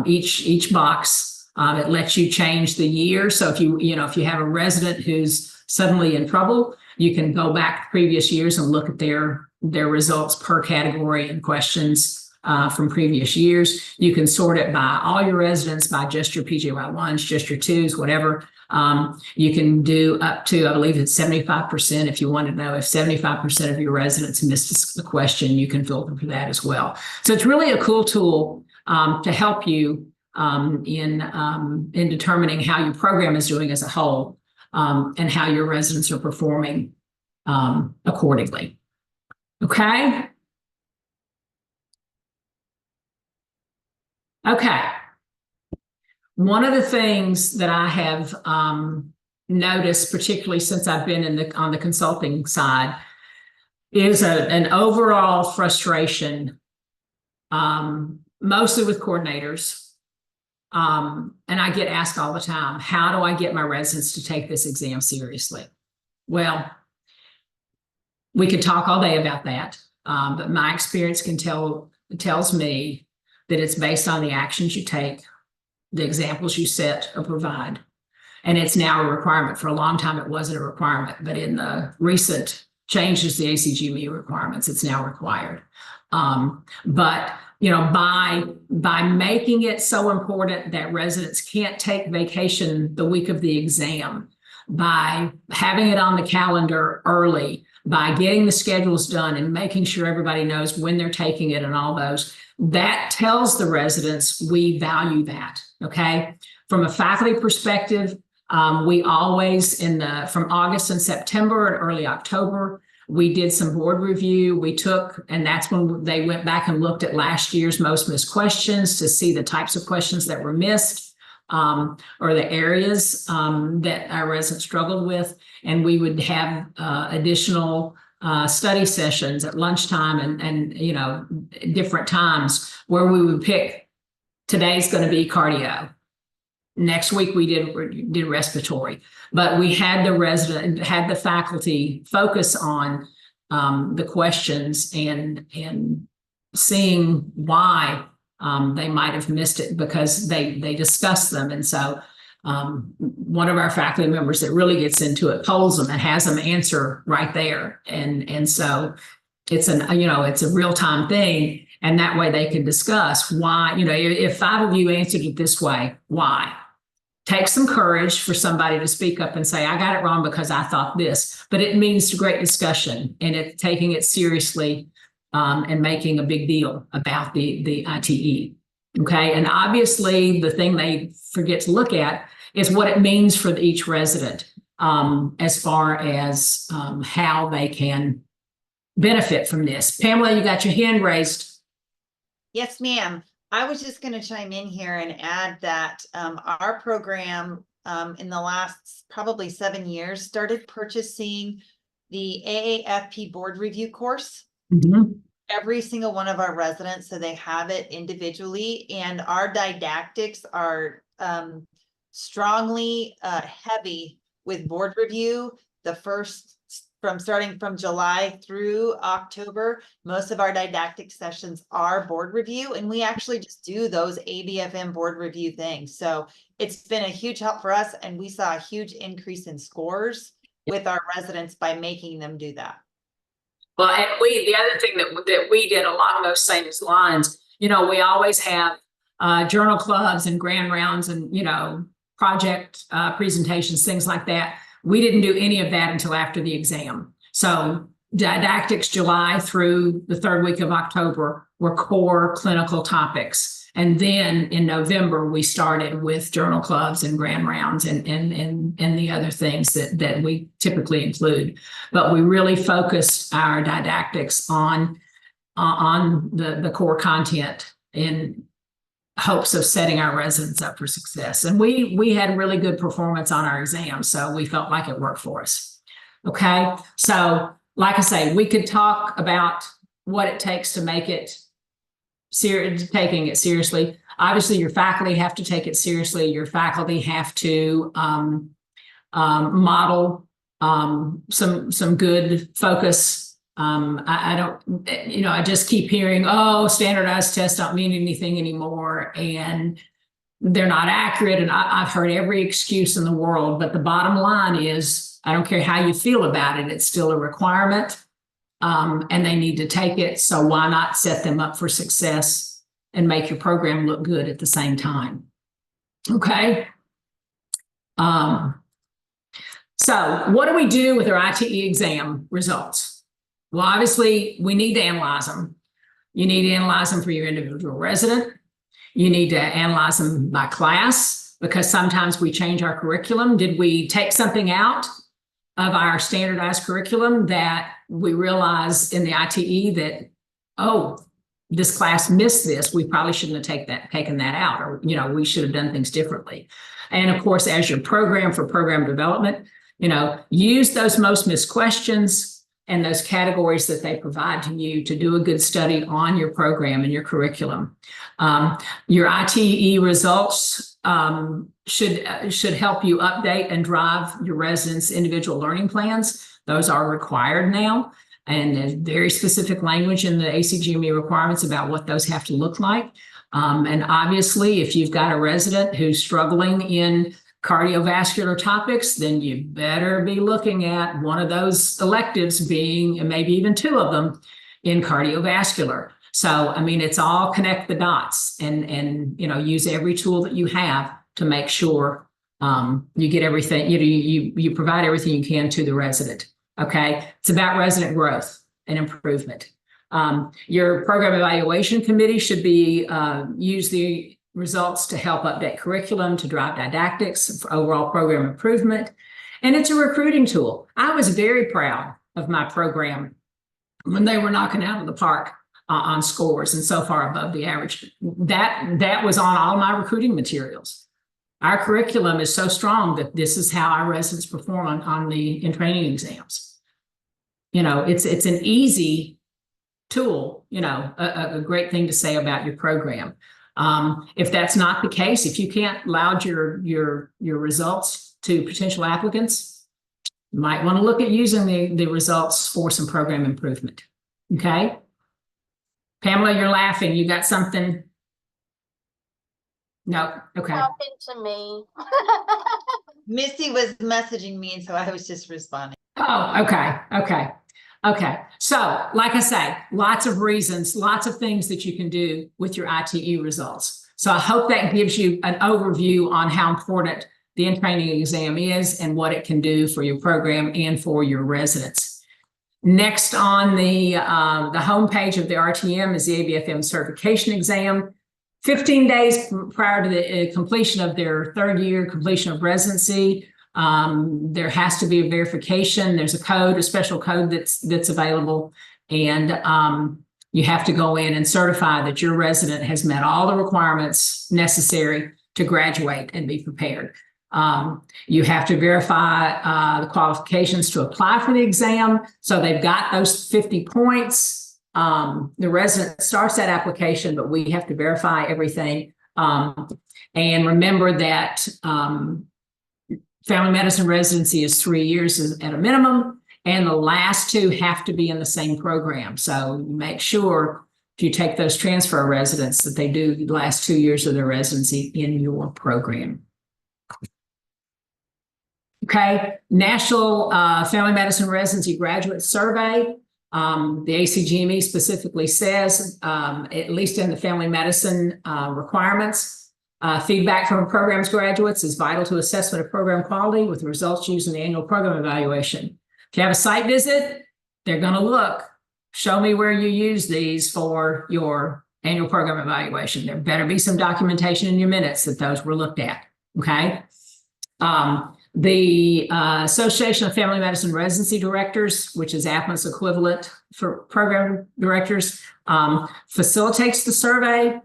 each box. It lets you change the year. So if you have a resident who's suddenly in trouble, you can go back to previous years and look at their results per category and questions from previous years. You can sort it by all your residents, by just your PJY1s, just your 2s, whatever. You can do up to, I believe it's 75%. If you want to know if 75% of your residents missed the question, you can filter for that as well. So it's really a cool tool to help you in determining how your program is doing as a whole, and how your residents are performing accordingly. Okay. Okay. One of the things that I have noticed, particularly since I've been on the consulting side, is an overall frustration, mostly with coordinators. And I get asked all the time, how do I get my residents to take this exam seriously? Well, we could talk all day about that, but my experience tells me that it's based on the actions you take, the examples you set or provide. And it's now a requirement. For a long time, it wasn't a requirement, but in the recent changes to the ACGME requirements, it's now required. But by making it so important that residents can't take vacation the week of the exam, by having it on the calendar early, by getting the schedules done and making sure everybody knows when they're taking it and all those, that tells the residents we value that. Okay. From a faculty perspective, we always from August and September and early October, we did some board review. And that's when they went back and looked at last year's most missed questions to see the types of questions that were missed, or the areas that our residents struggled with. And we would have additional study sessions at lunchtime and different times where we would pick, today's going to be cardio. Next week we did respiratory, but we had the faculty focus on the questions and seeing why they might have missed it, because they discussed them. And so one of our faculty members that really gets into it polls them and has them answer right there. And so it's a real-time thing. And that way they can discuss why, if 5 of you answered it this way, why? Take some courage for somebody to speak up and say, I got it wrong because I thought this, but it means great discussion and taking it seriously and making a big deal about the ITE. Okay. And obviously the thing they forget to look at is what it means for each resident as far as how they can benefit from this. Pamela, you got your hand raised. Yes, ma'am. I was just going to chime in here and add that our program in the last probably 7 years started purchasing the AAFP board review course. Mm-hmm. Every single one of our residents, so they have it individually, and our didactics are strongly heavy with board review. Starting from July through October, most of our didactic sessions are board review, and we actually just do those ABFM board review things. So it's been a huge help for us, and we saw a huge increase in scores with our residents by making them do that. Well, and the other thing that we did along those same lines, we always have journal clubs and grand rounds and, project presentations, things like that. We didn't do any of that until after the exam. So didactics July through the 3rd week of October were core clinical topics. And then in November, we started with journal clubs and grand rounds and the other things that we typically include. But we really focused our didactics on the core content in hopes of setting our residents up for success. And we had really good performance on our exams, so we felt like it worked for us. Okay, so like I say, we could talk about what it takes to make it taking it seriously. Obviously, your faculty have to take it seriously. Your faculty have to model some good focus. I don't, I just keep hearing, oh, standardized tests don't mean anything anymore, and they're not accurate. And I've heard every excuse in the world, but the bottom line is, I don't care how you feel about it, it's still a requirement. And they need to take it. So why not set them up for success and make your program look good at the same time? Okay. So what do we do with our ITE exam results? Well, obviously, we need to analyze them. You need to analyze them for your individual resident. You need to analyze them by class, because sometimes we change our curriculum. Did we take something out of our standardized curriculum that we realize in the ITE that, oh, this class missed this, we probably shouldn't have taken that out, or, we should have done things differently. And of course, as your program for program development, use those most missed questions and those categories that they provide to you to do a good study on your program and your curriculum. Your ITE results should help you update and drive your residents' individual learning plans. Those are required now, and there's very specific language in the ACGME requirements about what those have to look like. And obviously, if you've got a resident who's struggling in cardiovascular topics, then you better be looking at one of those electives being, and maybe even two of them, in cardiovascular. So, it's all connect the dots and use every tool that you have to make sure you get everything, you provide everything you can to the resident. Okay, it's about resident growth and improvement. Your program evaluation committee should be use the results to help update curriculum, to drive didactics for overall program improvement. And it's a recruiting tool. I was very proud of my program when they were knocking out of the park on scores and so far above the average. That was on all my recruiting materials. Our curriculum is so strong that this is how our residents perform on the in-training exams. It's an easy tool, a great thing to say about your program. If that's not the case, if you can't loud your results to potential applicants, you might want to look at using the results for some program improvement. Okay. Pamela, you're laughing. You got something? No. Okay. Nothing to me. Missy was messaging me, and so I was just responding. Oh, okay. Okay. So, like I say, lots of reasons, lots of things that you can do with your ITE results. So I hope that gives you an overview on how important the in-training exam is and what it can do for your program and for your residents. Next on the homepage of the RTM is the ABFM certification exam. 15 days prior to the completion of their third year completion of residency, there has to be a verification. There's a special code that's available, and you have to go in and certify that your resident has met all the requirements necessary to graduate and be prepared. You have to verify the qualifications to apply for the exam. So they've got those 50 points. The resident starts that application, but we have to verify everything. And remember that family medicine residency is 3 years at a minimum, and the last 2 have to be in the same program. So make sure if you take those transfer residents that they do the last 2 years of their residency in your program. Okay, National Family Medicine Residency Graduate Survey. The ACGME specifically says, at least in the family medicine requirements, feedback from a program's graduates is vital to assessment of program quality, with the results used in the annual program evaluation. If you have a site visit, they're going to look, show me where you use these for your annual program evaluation. There better be some documentation in your minutes that those were looked at, okay? The Association of Family Medicine Residency Directors, which is AFMA's equivalent for program directors, facilitates the survey.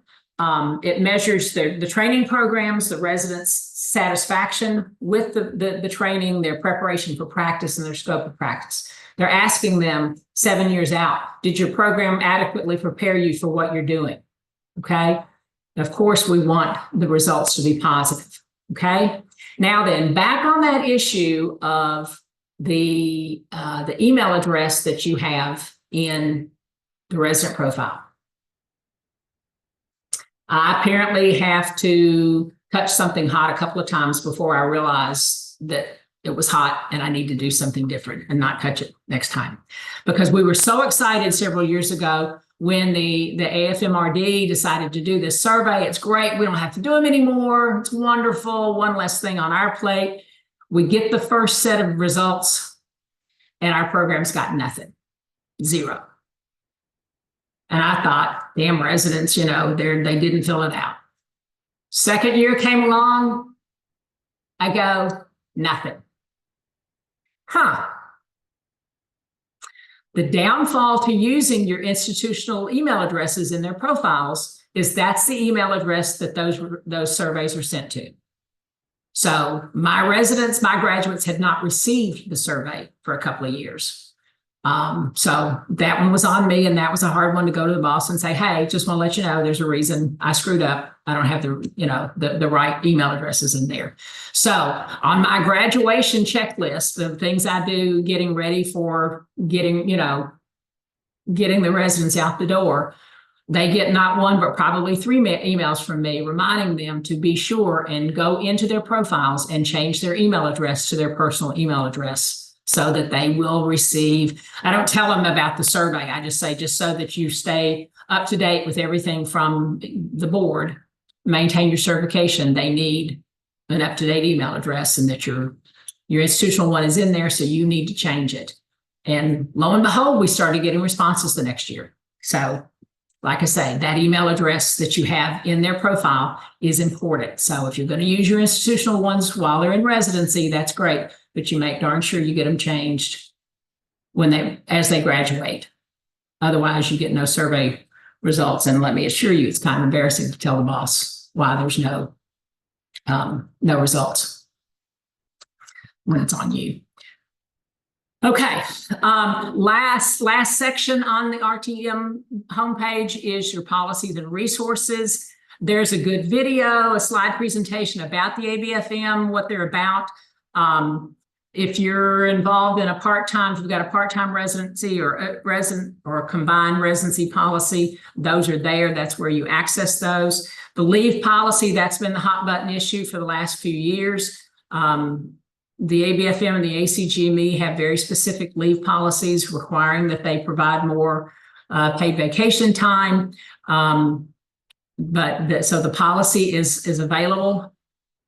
It measures the training programs, the residents' satisfaction with the training, their preparation for practice, and their scope of practice. They're asking them 7 years out, did your program adequately prepare you for what you're doing? Okay. And of course, we want the results to be positive. Okay. Now then, back on that issue of the email address that you have in the resident profile. I apparently have to touch something hot a couple of times before I realize that it was hot and I need to do something different and not touch it next time. Because we were so excited several years ago when the AFMRD decided to do this survey. It's great. We don't have to do them anymore. It's wonderful. One less thing on our plate. We get the first set of results and our program's got nothing. Zero. And I thought, damn residents, you know, they didn't fill it out. Second year came along. I go, nothing. The downfall to using your institutional email addresses in their profiles is that's the email address that those surveys are sent to. So my residents, my graduates had not received the survey for a couple of years. So that one was on me, and that was a hard one to go to the boss and say, hey, just want to let you know there's a reason I screwed up. I don't have the right email addresses in there. So on my graduation checklist, the things I do getting ready for getting the residents out the door, they get not one, but probably 3 emails from me reminding them to be sure and go into their profiles and change their email address to their personal email address, so that they will receive. I don't tell them about the survey. I just say, just so that you stay up to date with everything from the board, maintain your certification, they need an up-to-date email address, and that your institutional one is in there, so you need to change it. And lo and behold, we started getting responses the next year. So like I say, that email address that you have in their profile is important. So if you're going to use your institutional ones while they're in residency, that's great. But you make darn sure you get them changed as they graduate. Otherwise, you get no survey results. And let me assure you, it's kind of embarrassing to tell the boss why there's no results when it's on you. Okay, last section on the RTM homepage is your policies and resources. There's a good video, a slide presentation about the ABFM, what they're about. If you're involved in a part-time, if you've got a part-time residency or a combined residency policy, those are there. That's where you access those. The leave policy, that's been the hot button issue for the last few years. The ABFM and the ACGME have very specific leave policies requiring that they provide more paid vacation time. So the policy is available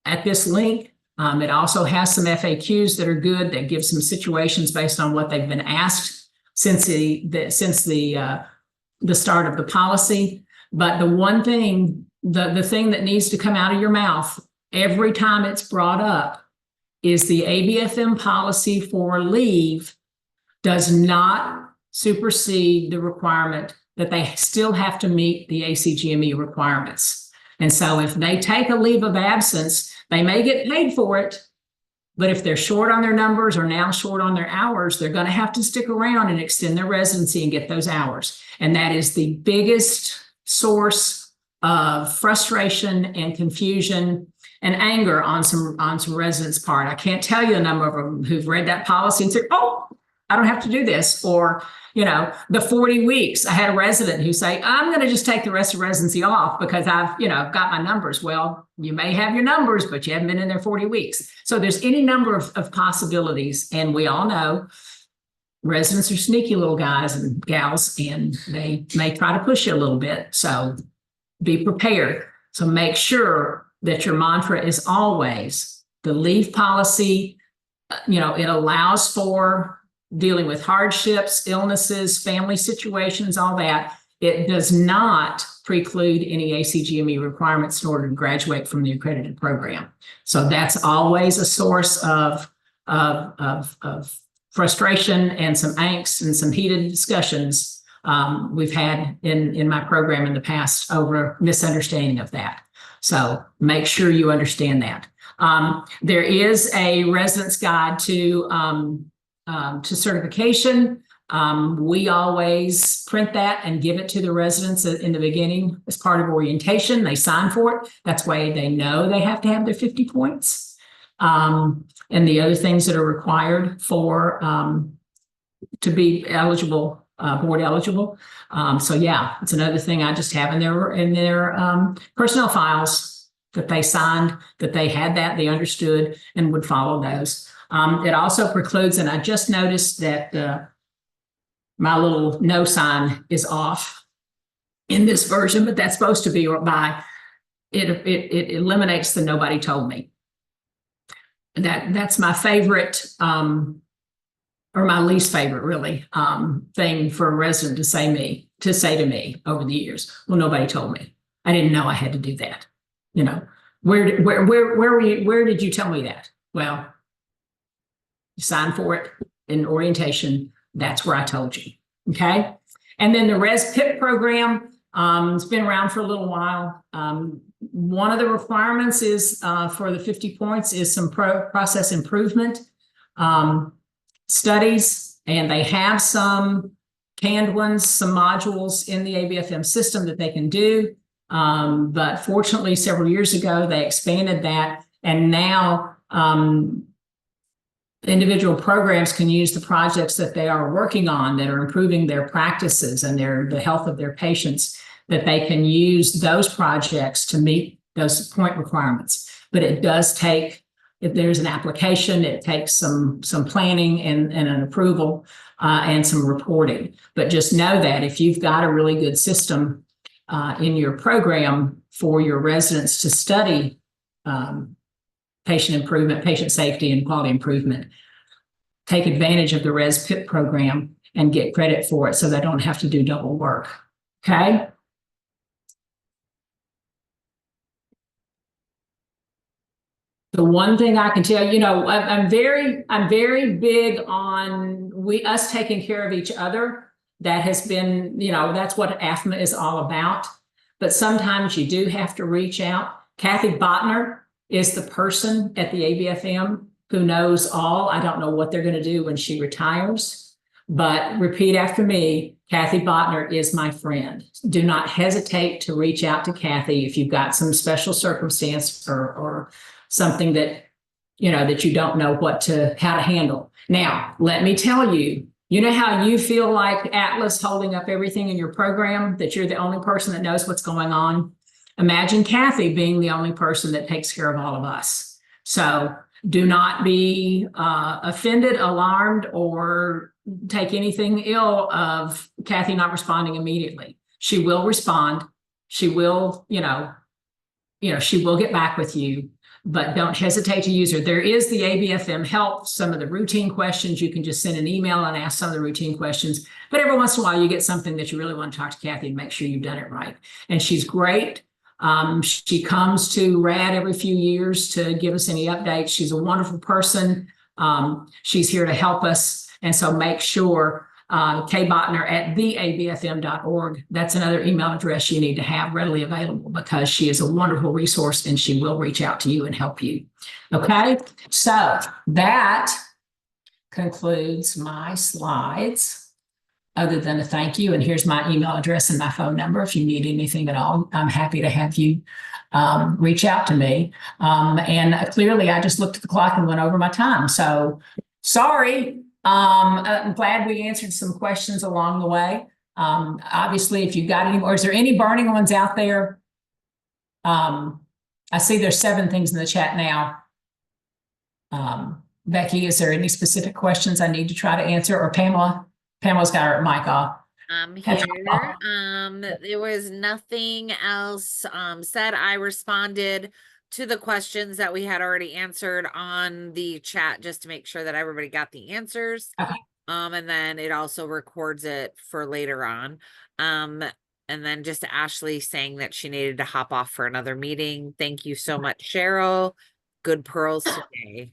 at this link. It also has some FAQs that are good, that give some situations based on what they've been asked since the start of the policy. But the one thing, the thing that needs to come out of your mouth every time it's brought up is the ABFM policy for leave does not supersede the requirement that they still have to meet the ACGME requirements. And so if they take a leave of absence, they may get paid for it, but if they're short on their numbers or now short on their hours, they're going to have to stick around and extend their residency and get those hours. And that is the biggest source of frustration and confusion and anger on some residents' part. I can't tell you the number of them who've read that policy and said, oh, I don't have to do this. Or, the 40 weeks. I had a resident who say, I'm going to just take the rest of residency off because I've got my numbers. Well, you may have your numbers, but you haven't been in there 40 weeks. So there's any number of possibilities. And we all know residents are sneaky little guys and gals, and they may try to push you a little bit. So be prepared. So make sure that your mantra is always the leave policy. It allows for dealing with hardships, illnesses, family situations, all that. it does not preclude any ACGME requirements in order to graduate from the accredited program. So that's always a source of frustration and some angst and some heated discussions we've had in my program in the past over misunderstanding of that. So make sure you understand that. There is a residence guide to certification. We always print that and give it to the residents in the beginning as part of orientation. They sign for it. That's why they know they have to have their 50 points. And the other things that are required for to be eligible, board eligible. So yeah, it's another thing I just have in their personnel files that they signed, that they had that, they understood and would follow those. It also precludes, and I just noticed that my little no sign is off in this version, but that's supposed to be by, it eliminates the nobody told me. That's my favorite, or my least favorite really, thing for a resident to say to me over the years. Well, nobody told me. I didn't know I had to do that. You know, where did you tell me that? Well, you signed for it in orientation. That's where I told you. Okay. And then the Res PIP program, it's been around for a little while. One of the requirements is for the 50 points is some process improvement studies, and they have some canned ones, some modules in the ABFM system that they can do. But fortunately, several years ago, they expanded that, and now individual programs can use the projects that they are working on that are improving their practices and the health of their patients, that they can use those projects to meet those point requirements. But it does take, if there's an application, it takes some planning and an approval and some reporting. But just know that if you've got a really good system in your program for your residents to study patient improvement, patient safety, and quality improvement, take advantage of the Res PIP program and get credit for it so they don't have to do double work. Okay. The one thing I can tell you, I'm very big on us taking care of each other. That has been, that's what AFMA is all about. But sometimes you do have to reach out. Kathy Botner is the person at the ABFM who knows all. I don't know what they're going to do when she retires, but repeat after me. Kathy Botner is my friend. Do not hesitate to reach out to Kathy if you've got some special circumstance or something that, that you don't know how to handle. Now, let me tell you, you know how you feel like Atlas holding up everything in your program, that you're the only person that knows what's going on? Imagine Kathy being the only person that takes care of all of us. So do not be offended, alarmed, or take anything ill of Kathy not responding immediately. She will respond. She will, she will get back with you, but don't hesitate to use her. There is the ABFM help, some of the routine questions. You can just send an email and ask some of the routine questions, but every once in a while you get something that you really want to talk to Kathy and make sure you've done it right. And she's great. She comes to RAD every few years to give us any updates. She's a wonderful person. She's here to help us. And so make sure kbotner@theabfm.org. That's another email address you need to have readily available, because she is a wonderful resource and she will reach out to you and help you. Okay, so that concludes my slides. Other than a thank you, and here's my email address and my phone number. If you need anything at all, I'm happy to have you reach out to me. And clearly, I just looked at the clock and went over my time. So sorry. I'm glad we answered some questions along the way. Obviously, if you've got any more, is there any burning ones out there? I see there's 7 things in the chat now. Becky, is there any specific questions I need to try to answer, or Pamela? Pamela's got her mic off. Here. There was nothing else said. I responded to the questions that we had already answered on the chat just to make sure that everybody got the answers. Okay. And then it also records it for later on. And then just Ashley saying that she needed to hop off for another meeting. Thank you so much, Cheryl. Good pearls today.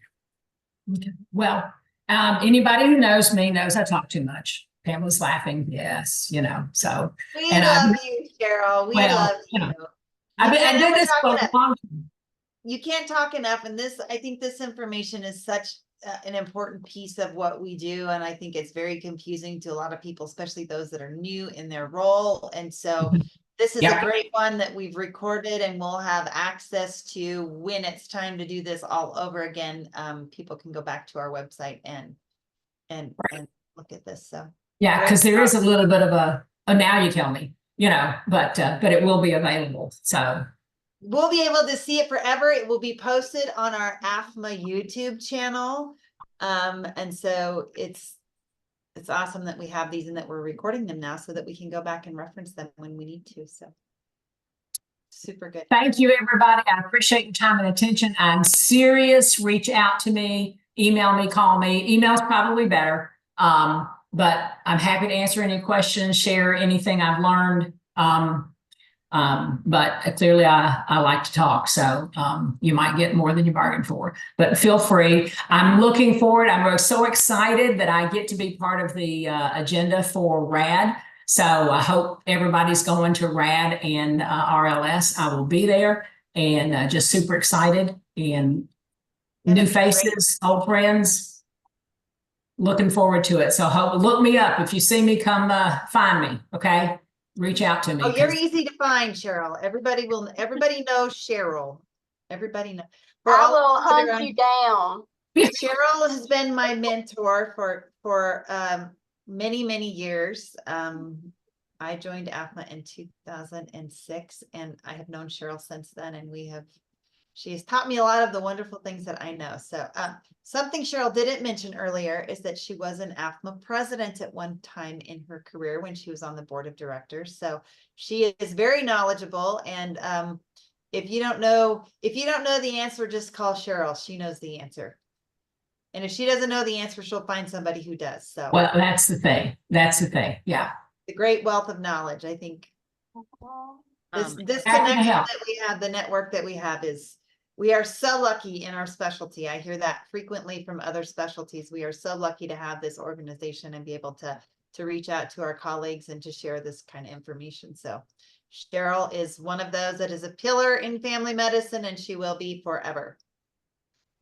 Okay. Well, anybody who knows me knows I talk too much. Pamela's laughing. Yes, so. We And love you, Cheryl. We love you you. know, I can't did ever this talk for a enough. long time. You can't talk enough, and I think this information is such an important piece of what we do, and I think it's very confusing to a lot of people, especially those that are new in their role. And so this is a great one that we've recorded, and we'll have access to when it's time to do this all over again. People can go back to our website and look at this. So Yeah, because there is a little bit of a now you tell me, but it will be available. So we'll be able to see it forever. It will be posted on our AFMA YouTube channel. And so it's awesome that we have these and that we're recording them now so that we can go back and reference them when we need to. So super good. Thank you, everybody. I appreciate your time and attention. I'm serious. Reach out to me, email me, call me. Email's probably better. But I'm happy to answer any questions, share anything I've learned. But clearly I like to talk. So you might get more than you bargained for, but feel free. I'm looking forward. I'm so excited that I get to be part of the agenda for RAD. So I hope everybody's going to RAD and RLS. I will be there, and just super excited, and new faces, old friends. Looking forward to it. So look me up. If you see me, come find me. Okay. Reach out to me. Oh, you're easy to find, Cheryl. Everybody knows Cheryl. Everybody knows. I will hunt you down. Cheryl has been my mentor for many, many years. I joined AFMA in 2006, and I have known Cheryl since then, and she has taught me a lot of the wonderful things that I know. So something Cheryl didn't mention earlier is that she was an AFMA president at one time in her career when she was on the board of directors. So she is very knowledgeable. And if you don't know the answer, just call Cheryl. She knows the answer. And if she doesn't know the answer, she'll find somebody who does. So well, that's the thing. Yeah. The great wealth of knowledge, I think. This Happy to connection help. that we have, the network that we have we are so lucky in our specialty. I hear that frequently from other specialties. We are so lucky to have this organization and be able to reach out to our colleagues and to share this kind of information. So Cheryl is one of those that is a pillar in family medicine, and she will be forever.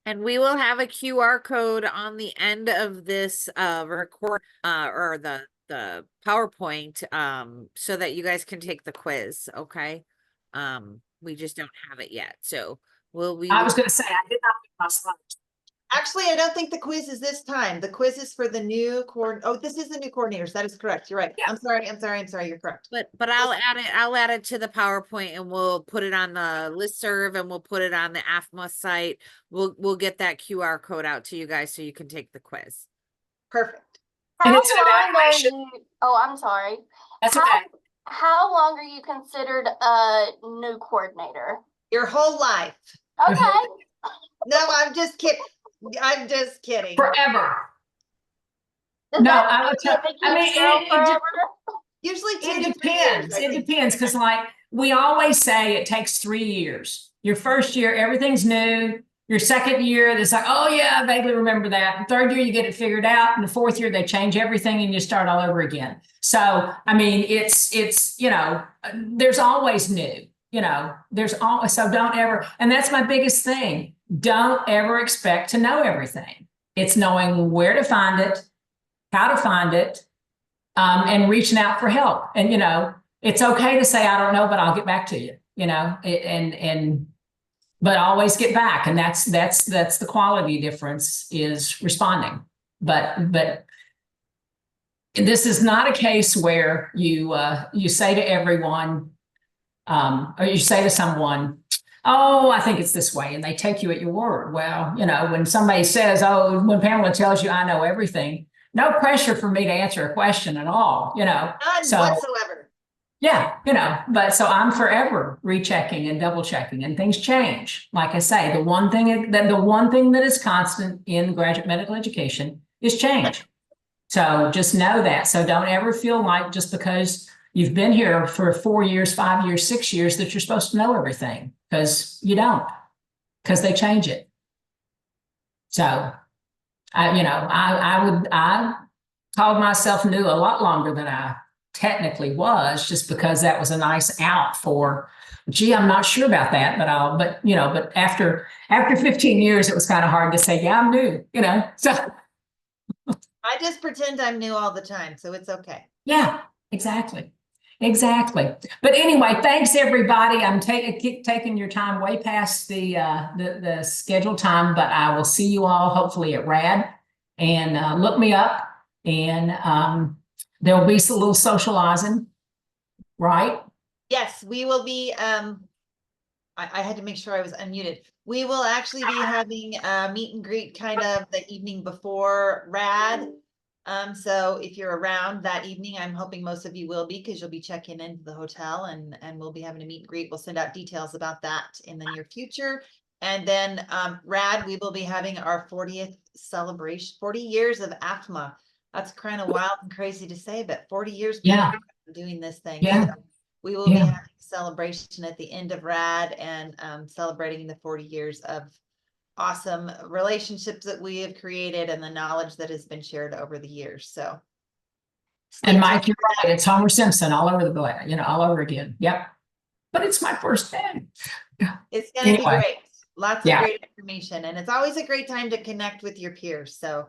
And we will have a QR code on the end of this record or the PowerPoint so that you guys can take the quiz. Okay. We just don't have it yet. So I was going to say, I did not make my slides. Actually, I don't think the quiz is this time. The quiz is for the new this is the new coordinators. That is correct. You're right. Yeah. I'm sorry. You're correct. But I'll add it to the PowerPoint, and we'll put it on the listserv, and we'll put it on the AFMA site. We'll get that QR code out to you guys so you can take the quiz. Perfect. How long are you? Oh, I'm sorry. That's okay. How long are you considered a new coordinator? Your whole life. Okay. No, I'm just kidding. I'm just kidding. Forever. I mean, usually it depends. It depends, because like we always say, it takes 3 years. Your first year, everything's new. Your second year, it's like, oh yeah, I vaguely remember that. And third year, you get it figured out. And the fourth year, they change everything and you start all over again. So, I mean, it's there's always new. So don't ever, and that's my biggest thing. Don't ever expect to know everything. It's knowing where to find it, how to find it, and reaching out for help. And, it's okay to say, I don't know, but I'll get back to you, but always get back. And that's the quality difference, is responding. But this is not a case where you say to everyone, or you say to someone, oh, I think it's this way, and they take you at your word. Well, when somebody says, oh, when Pamela tells you I know everything, no pressure for me to answer a question at all, None whatsoever. Yeah, but so I'm forever rechecking and double checking, and things change. Like I say, the one thing that is constant in graduate medical education is change. So just know that. So don't ever feel like just because you've been here for 4 years, 5 years, 6 years, that you're supposed to know everything, because you don't, because they change it. So I called myself new a lot longer than I technically was, just because that was a nice out for, gee, I'm not sure about that, but after 15 years, it was kind of hard to say, yeah, I'm new, so. I just pretend I'm new all the time, so it's okay. Yeah, exactly. Exactly. But anyway, thanks everybody. I'm taking your time way past the scheduled time, but I will see you all hopefully at RAD, and look me up, and there'll be some little socializing, right? Yes, we will be, I had to make sure I was unmuted. We will actually be having a meet and greet kind of the evening before RAD. So if you're around that evening, I'm hoping most of you will be, because you'll be checking into the hotel, and we'll be having a meet and greet. We'll send out details about that in the near future. And then RAD, we will be having our 40th celebration, 40 years of AFMA. That's kind of wild and crazy to say, but 40 years Yeah. doing this thing. Yeah. So we will be having a celebration at the end of RAD, and celebrating the 40 years of awesome relationships that we have created and the knowledge that has been shared over the years. So, And Mike, you're right. It's Homer Simpson all over the place, all over again. Yep. But it's my first day. it's going to be Anyway. great. Lots of great information, and it's always a great time to connect with your peers. So,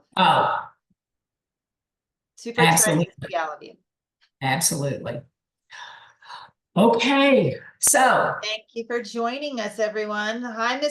super excited to see all of you. Absolutely. Okay, so Thank you for joining us, everyone. Hi, Ms.